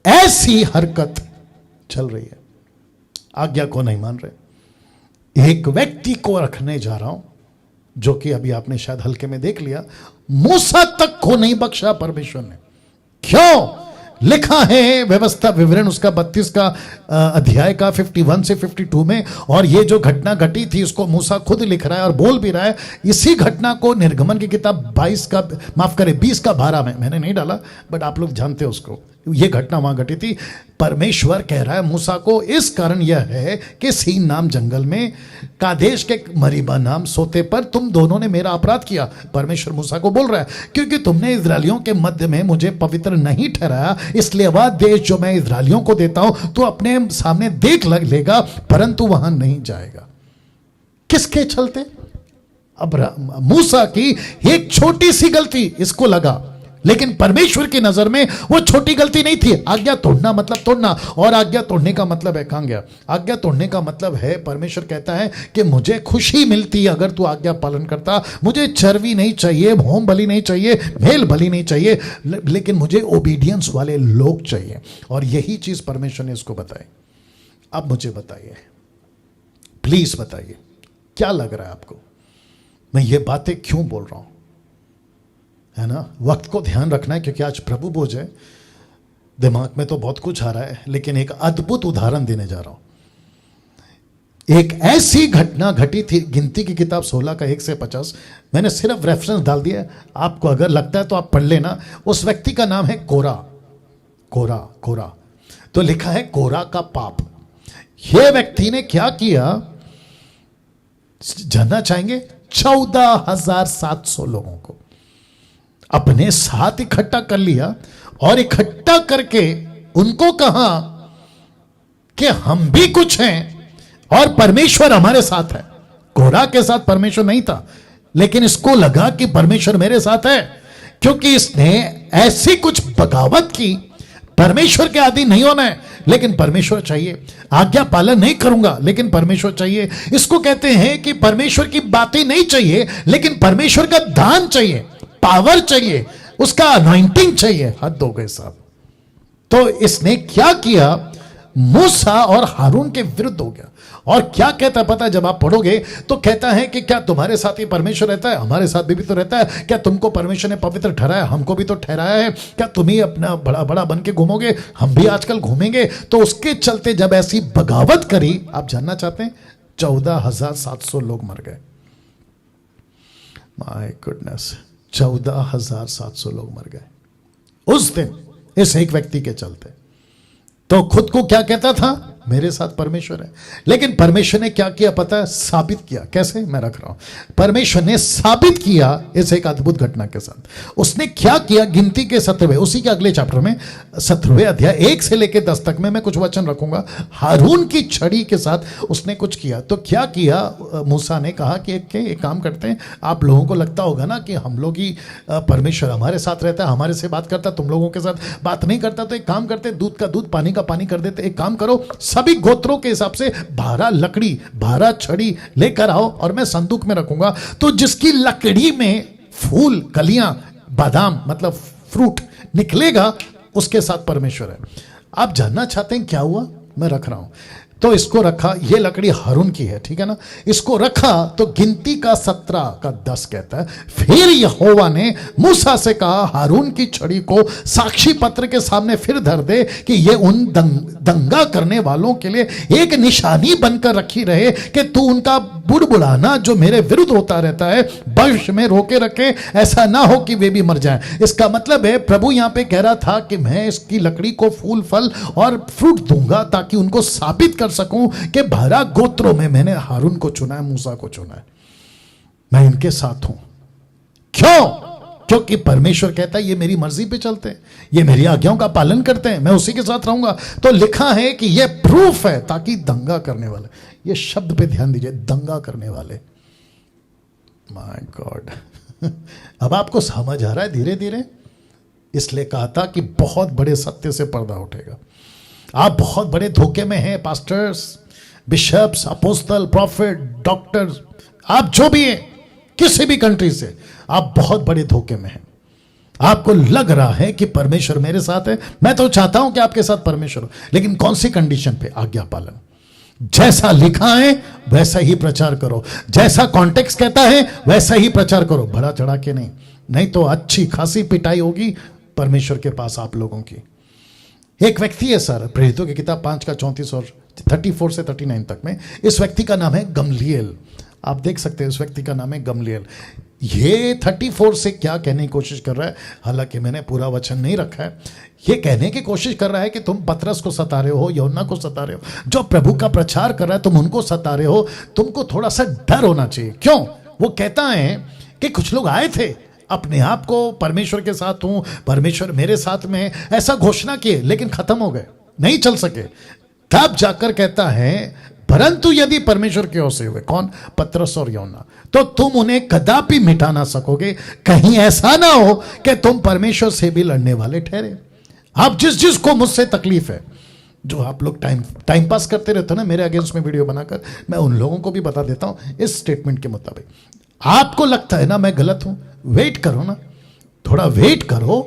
ऐसी हरकत चल रही है, आज्ञा को नहीं मान रहे। एक व्यक्ति को रखने जा रहा हूं जो कि अभी आपने शायद हल्के में देख लिया, मूसा तक को नहीं बख्शा परमेश्वर ने। क्यों? लिखा है व्यवस्था विवरण उसका 32 का अध्याय का 51 से 52 में। और ये जो घटना घटी थी उसको मूसा खुद लिख रहा है और बोल भी रहा है। इसी घटना को निर्गमन की किताब 20 का 12 में, मैंने नहीं डाला बट आप लोग जानते हो उसको। ये घटना वहां घटी थी। परमेश्वर कह रहा है मूसा को, इस कारण यह है कि सीन नाम जंगल में कादेश के मरीबा नाम सोते पर तुम दोनों ने मेरा अपराध किया। परमेश्वर मूसा को बोल रहा है, क्योंकि तुमने इजरायलियों के मध्य में मुझे पवित्र नहीं ठहराया, इसलिए वह देश जो मैं इजरायलियों को देता हूं तो अपने सामने देख लेगा, परंतु वहां नहीं जाएगा। किसके चलते? अब मूसा की एक छोटी सी गलती इसको लगा, लेकिन परमेश्वर की नजर में वो छोटी गलती नहीं थी। आज्ञा तोड़ना मतलब तोड़ना, और आज्ञा तोड़ने का मतलब है, कहां गया? आज्ञा तोड़ने का मतलब है, परमेश्वर कहता है कि मुझे खुशी मिलती है अगर तू आज्ञा पालन करता। मुझे चर्बी नहीं चाहिए, होम बलि नहीं चाहिए, मेल बलि नहीं चाहिए, लेकिन मुझे ओबीडियंस वाले लोग चाहिए। और यही चीज परमेश्वर ने इसको बताई। अब मुझे बताइए, प्लीज बताइए, क्या लग रहा है आपको? मैं ये बातें क्यों बोल रहा हूं, है ना? वक्त को ध्यान रखना है, क्योंकि आज प्रभु भोज है। दिमाग में तो बहुत कुछ आ रहा है, लेकिन एक अद्भुत उदाहरण देने जा रहा हूं। एक ऐसी घटना घटी थी, गिनती की किताब 16 का 1 से 50। मैंने सिर्फ रेफरेंस डाल दिया, आपको अगर लगता है तो आप पढ़ लेना। उस व्यक्ति का नाम है कोरा। कोरा कोरा तो लिखा है कोरा का पाप। यह व्यक्ति ने क्या किया जानना चाहेंगे? 14,700 लोगों को अपने साथ इकट्ठा कर लिया और इकट्ठा करके उनको कहा कि हम भी कुछ हैं और परमेश्वर हमारे साथ है। कोरा के साथ परमेश्वर नहीं था, लेकिन इसको लगा कि परमेश्वर मेरे साथ है, क्योंकि इसने ऐसी कुछ बगावत की। परमेश्वर के आदि नहीं होना है, लेकिन परमेश्वर चाहिए। आज्ञा पालन नहीं करूंगा, लेकिन परमेश्वर चाहिए। इसको कहते हैं कि परमेश्वर की बातें नहीं चाहिए, लेकिन परमेश्वर का दान चाहिए, पावर चाहिए, उसका अनॉइंटिंग चाहिए। हद हो गए साहब। तो इसने क्या किया? मूसा और हारून के विरुद्ध हो गया। और क्या कहता पता है? जब आप पढ़ोगे तो कहता है कि क्या तुम्हारे साथ ही परमेश्वर रहता है? हमारे साथ भी तो रहता है। क्या तुमको परमेश्वर ने पवित्र ठहराया? हमको भी तो ठहराया है। क्या तुम ही अपना बड़ा बड़ा बन के घूमोगे? हम भी आजकल घूमेंगे। तो उसके चलते जब ऐसी बगावत करी, आप जानना चाहते हैं, 14,700 लोग मर गए। माय गुडनेस, 14,700 लोग मर गए उस दिन, इस एक व्यक्ति के चलते। तो खुद को क्या कहता था? मेरे साथ परमेश्वर है। लेकिन परमेश्वर ने क्या किया पता है? साबित किया। कैसे? मैं रख रहा हूं। परमेश्वर ने साबित किया इस एक अद्भुत घटना के साथ। उसने क्या किया? गिनती के 17वें, उसी के अगले चैप्टर में 17वें अध्याय 1 से लेकर 10 तक में मैं कुछ वचन रखूंगा। हारून की छड़ी के साथ उसने कुछ किया। तो क्या किया? मूसा ने कहा कि एक काम करते हैं। आप लोगों को लगता होगा ना कि हम लोग ही परमेश्वर हमारे साथ रहता है, हमारे से बात करता, तुम लोगों के साथ बात नहीं करता। तो एक काम करते, दूध का दूध, पानी का पानी कर देते। एक काम करो, सभी गोत्रों के हिसाब से भारा लकड़ी, भारा छड़ी लेकर आओ और मैं संदूक में रखूंगा। तो जिसकी लकड़ी में फूल, कलियां, बादाम मतलब फ्रूट निकलेगा, उसके साथ परमेश्वर है। आप जानना चाहते हैं क्या हुआ? मैं रख रहा हूं। तो इसको रखा, ये लकड़ी हारून की है, ठीक है ना? इसको रखा तो गिनती का 17 का 10 कहता है, फिर यहोवा ने मूसा से कहा, हारून की छड़ी को साक्षी पत्र के सामने फिर धर दे कि ये उन दंगा करने वालों के लिए एक निशानी बनकर रखी रहे कि तू उनका बुड़बुड़ाना जो मेरे विरुद्ध होता रहता है वश में रोके रखे, ऐसा ना हो कि वे भी मर जाएं। इसका मतलब है प्रभु यहां पे कह रहा था कि मैं इसकी लकड़ी को फूल, फल और फ्रूट दूंगा ताकि उनको साबित कर सकूं कि 12 गोत्रों में मैंने हारून को चुना है, मूसा को चुना है, मैं इनके साथ हूं। क्यों? क्योंकि परमेश्वर कहता है ये मेरी मर्जी पे चलते हैं, ये मेरी आज्ञाओं का पालन करते हैं, मैं उसी के साथ रहूंगा। तो लिखा है कि ये प्रूफ है ताकि दंगा करने वाले, ये शब्द पे ध्यान दीजिए, दंगा करने वाले। माय गॉड अब आपको समझ आ रहा है धीरे धीरे? इसलिए कहा था कि बहुत बड़े सत्य से पर्दा उठेगा। आप बहुत बड़े धोखे में हैं, pastors, bishops, apostle, prophet, doctors, आप जो भी हैं, किसी भी कंट्री से, आप बहुत बड़े धोखे में हैं। आपको लग रहा है कि परमेश्वर मेरे साथ है। मैं तो चाहता हूं कि आपके साथ परमेश्वर हो, लेकिन कौन सी कंडीशन पे? आज्ञा पालन। जैसा लिखा है वैसा ही प्रचार करो, जैसा कॉन्टेक्स्ट कहता है वैसा ही प्रचार करो, बढ़ा चढ़ा के नहीं। नहीं तो अच्छी खासी पिटाई होगी परमेश्वर के पास आप लोगों की। एक व्यक्ति है सर, प्रेरितों की किताब 5 का 34 और 34 से 39 तक में, इस व्यक्ति का नाम है गमलीएल। आप देख सकते हैं, इस व्यक्ति का नाम है गमलीएल। ये 34 से क्या कहने की कोशिश कर रहा है, हालांकि मैंने पूरा वचन नहीं रखा है, ये कहने की कोशिश कर रहा है कि तुम पतरस को सता रहे हो, यूहन्ना को सता रहे हो, जो प्रभु का प्रचार कर रहा है तुम उनको सता रहे हो। तुमको थोड़ा सा डर होना चाहिए। क्यों? वो कहता है कि कुछ लोग आए थे, अपने आप को परमेश्वर के साथ हूं, परमेश्वर मेरे साथ में, ऐसा घोषणा किए, लेकिन खत्म हो गए, नहीं चल सके। तब जाकर कहता है परंतु यदि परमेश्वर की ओर से हुए, कौन? पतरस और यूहन्ना, तो तुम उन्हें कदापि मिटा ना सकोगे। कहीं ऐसा ना हो कि तुम परमेश्वर से भी लड़ने वाले ठहरे। आप जिस को मुझसे तकलीफ है, जो आप लोग टाइम पास करते रहते हो ना मेरे अगेंस्ट में वीडियो बनाकर, मैं उन लोगों को भी बता देता हूं इस स्टेटमेंट के मुताबिक। आपको लगता है ना मैं गलत हूं, वेट करो ना, थोड़ा वेट करो,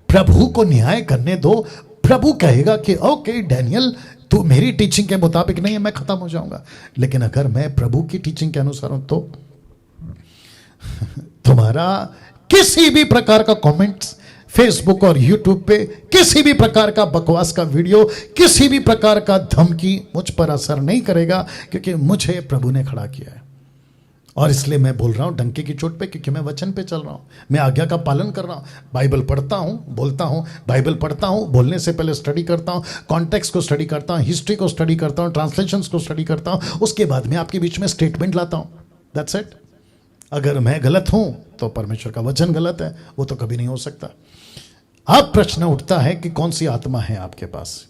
प्रभु को न्याय करने दो। प्रभु कहेगा कि ओके डैनियल, तू मेरी टीचिंग के मुताबिक नहीं है, मैं खत्म हो जाऊंगा। लेकिन अगर मैं प्रभु की टीचिंग के अनुसार हूं तो तुम्हारा किसी भी प्रकार का कमेंट्स फेसबुक और यूट्यूब पे, किसी भी प्रकार का बकवास का वीडियो, किसी भी प्रकार का धमकी मुझ पर असर नहीं करेगा, क्योंकि मुझे प्रभु ने खड़ा किया है। और इसलिए मैं बोल रहा हूं डंके की चोट पे, क्योंकि मैं वचन पे चल रहा हूं, मैं आज्ञा का पालन कर रहा हूं, बाइबल पढ़ता हूं, बोलता हूं, बाइबल पढ़ता हूं, बोलने से पहले स्टडी करता हूं, कॉन्टेक्स्ट को स्टडी करता हूं, हिस्ट्री को स्टडी करता हूं, ट्रांसलेशंस को स्टडी करता हूं, उसके बाद में आपके बीच में स्टेटमेंट लाता हूं। That's it. अगर मैं गलत हूं तो परमेश्वर का वचन गलत है, वो तो कभी नहीं हो सकता। अब प्रश्न उठता है कि कौन सी आत्मा है आपके पास।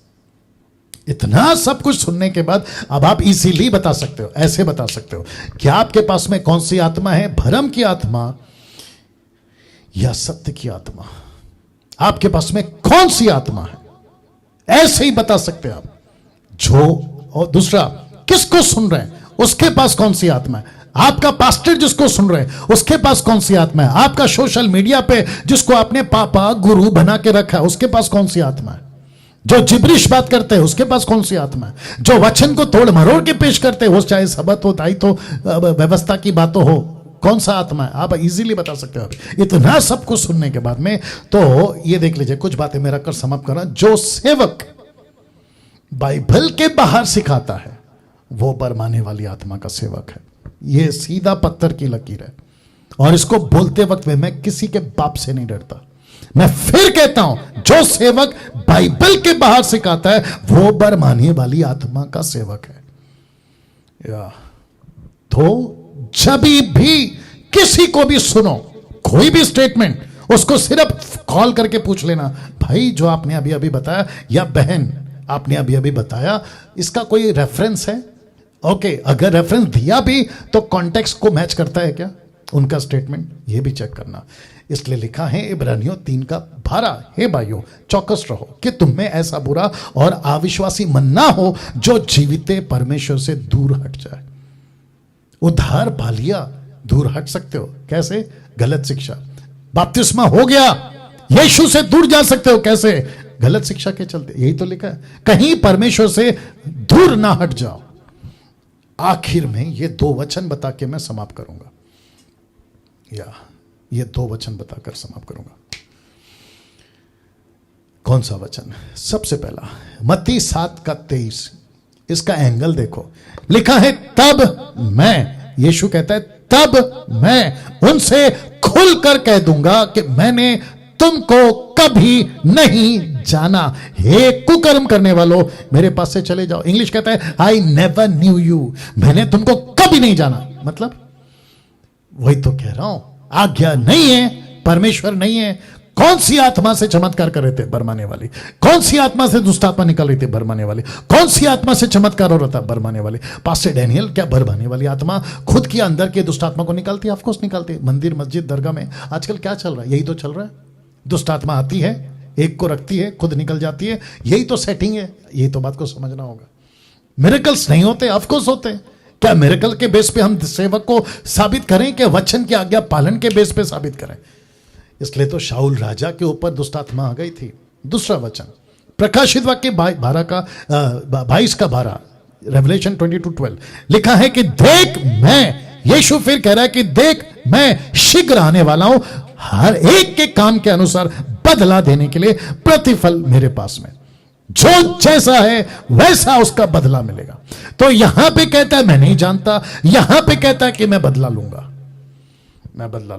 इतना सब कुछ सुनने के बाद अब आप इजीली बता सकते हो, ऐसे बता सकते हो कि आपके पास में कौन सी आत्मा है, भरम की आत्मा या सत्य की आत्मा। आपके पास में कौन सी आत्मा है, ऐसे ही बता सकते हो आप। जो और दूसरा, किसको सुन रहे हैं, उसके पास कौन सी आत्मा है। आपका पास्टर जिसको सुन रहे हैं उसके पास कौन सी आत्मा है। आपका सोशल मीडिया पे जिसको आपने पापा गुरु बना के रखा है उसके पास कौन सी आत्मा है। जो जिब्रिश बात करते हैं उसके पास कौन सी आत्मा है। जो वचन को तोड़ मरोड़ के पेश करते हैं, वो चाहे सबत हो, दायित्व हो, व्यवस्था की बातों हो, कौन सा आत्मा है, आप इजीली बता सकते हो। इतना सब कुछ सुनने के बाद में तो ये देख लीजिए, कुछ बातें मेरा कर समाप्त करना। जो सेवक बाइबल के बाहर सिखाता है वो बरमाने वाली आत्मा का सेवक है। ये सीधा पत्थर की लकीर है, और इसको बोलते वक्त में मैं किसी के बाप से नहीं डरता। मैं फिर कहता हूं, जो सेवक बाइबल के बाहर सिखाता है वो बरमाने वाली आत्मा का सेवक है। तो जब भी किसी को भी सुनो कोई भी स्टेटमेंट, उसको सिर्फ कॉल करके पूछ लेना, भाई जो आपने अभी अभी बताया, या बहन आपने अभी अभी बताया, इसका कोई रेफरेंस है। ओके, अगर रेफरेंस दिया भी तो कॉन्टेक्स्ट को मैच करता है क्या उनका स्टेटमेंट, ये भी चेक करना। इसलिए लिखा है इब्रानियों 3:12, हे भाइयों चौकस रहो कि तुम में ऐसा बुरा और अविश्वासी मन ना हो जो जीविते परमेश्वर से दूर हट जाए। उद्धार पा लिया, दूर हट सकते हो कैसे? गलत शिक्षा। बपतिस्मा हो गया, यीशु से दूर जा सकते हो कैसे? गलत शिक्षा के चलते। यही तो लिखा है, कहीं परमेश्वर से दूर ना हट जाओ। आखिर में ये 2 वचन बता के मैं समाप्त करूंगा, या ये 2 वचन बताकर समाप्त करूंगा। कौन सा वचन? सबसे पहला मत्ती 7:23, इसका एंगल देखो। लिखा है तब मैं, यीशु कहता है तब मैं उनसे खुलकर कह दूंगा कि मैंने तुमको कभी नहीं जाना, हे कुकर्म करने वालों मेरे पास से चले जाओ। इंग्लिश कहता है आई नेवर न्यू यू, मैंने तुमको कभी नहीं जाना। मतलब वही तो कह रहा हूं, आज्ञा नहीं है, परमेश्वर नहीं है। कौन सी आत्मा से चमत्कार कर रहे थे? बरमाने वाली। कौन सी आत्मा से दुष्ट आत्मा निकल रही थी? बरमाने वाली। कौन सी आत्मा से चमत्कार हो रहा था? बरमाने वाली। पास्टर डैनियल, क्या बरमाने वाली आत्मा खुद की अंदर के दुष्ट आत्मा को निकालती है? ऑफकोर्स निकालती है। मंदिर मस्जिद दरगाह में आजकल क्या चल रहा है? यही तो चल रहा है। दुष्ट आत्मा आती है, एक को रखती है, खुद निकल जाती है। यही तो सेटिंग है। यही तो बात को समझना होगा। मिरेकल्स नहीं होते? ऑफकोर्स होते हैं। क्या मिरेकल के बेस पे हम सेवक को साबित करें कि वचन की आज्ञा पालन के बेस पे साबित करें? इसलिए तो शाऊल राजा के ऊपर दुष्ट आत्मा आ गई थी। दूसरा वचन प्रकाशित वाक्य 22:12, रेवलेशन 22:12 लिखा है कि देख मैं, यीशु फिर कह रहा है कि देख मैं शीघ्र आने वाला हूं, हर एक के काम के अनुसार बदला देने के लिए प्रतिफल मेरे पास में, जो जैसा है वैसा उसका बदला मिलेगा। तो यहां पे कहता है मैं नहीं जानता, यहां पे कहता है कि मैं बदला लूंगा, मैं बदला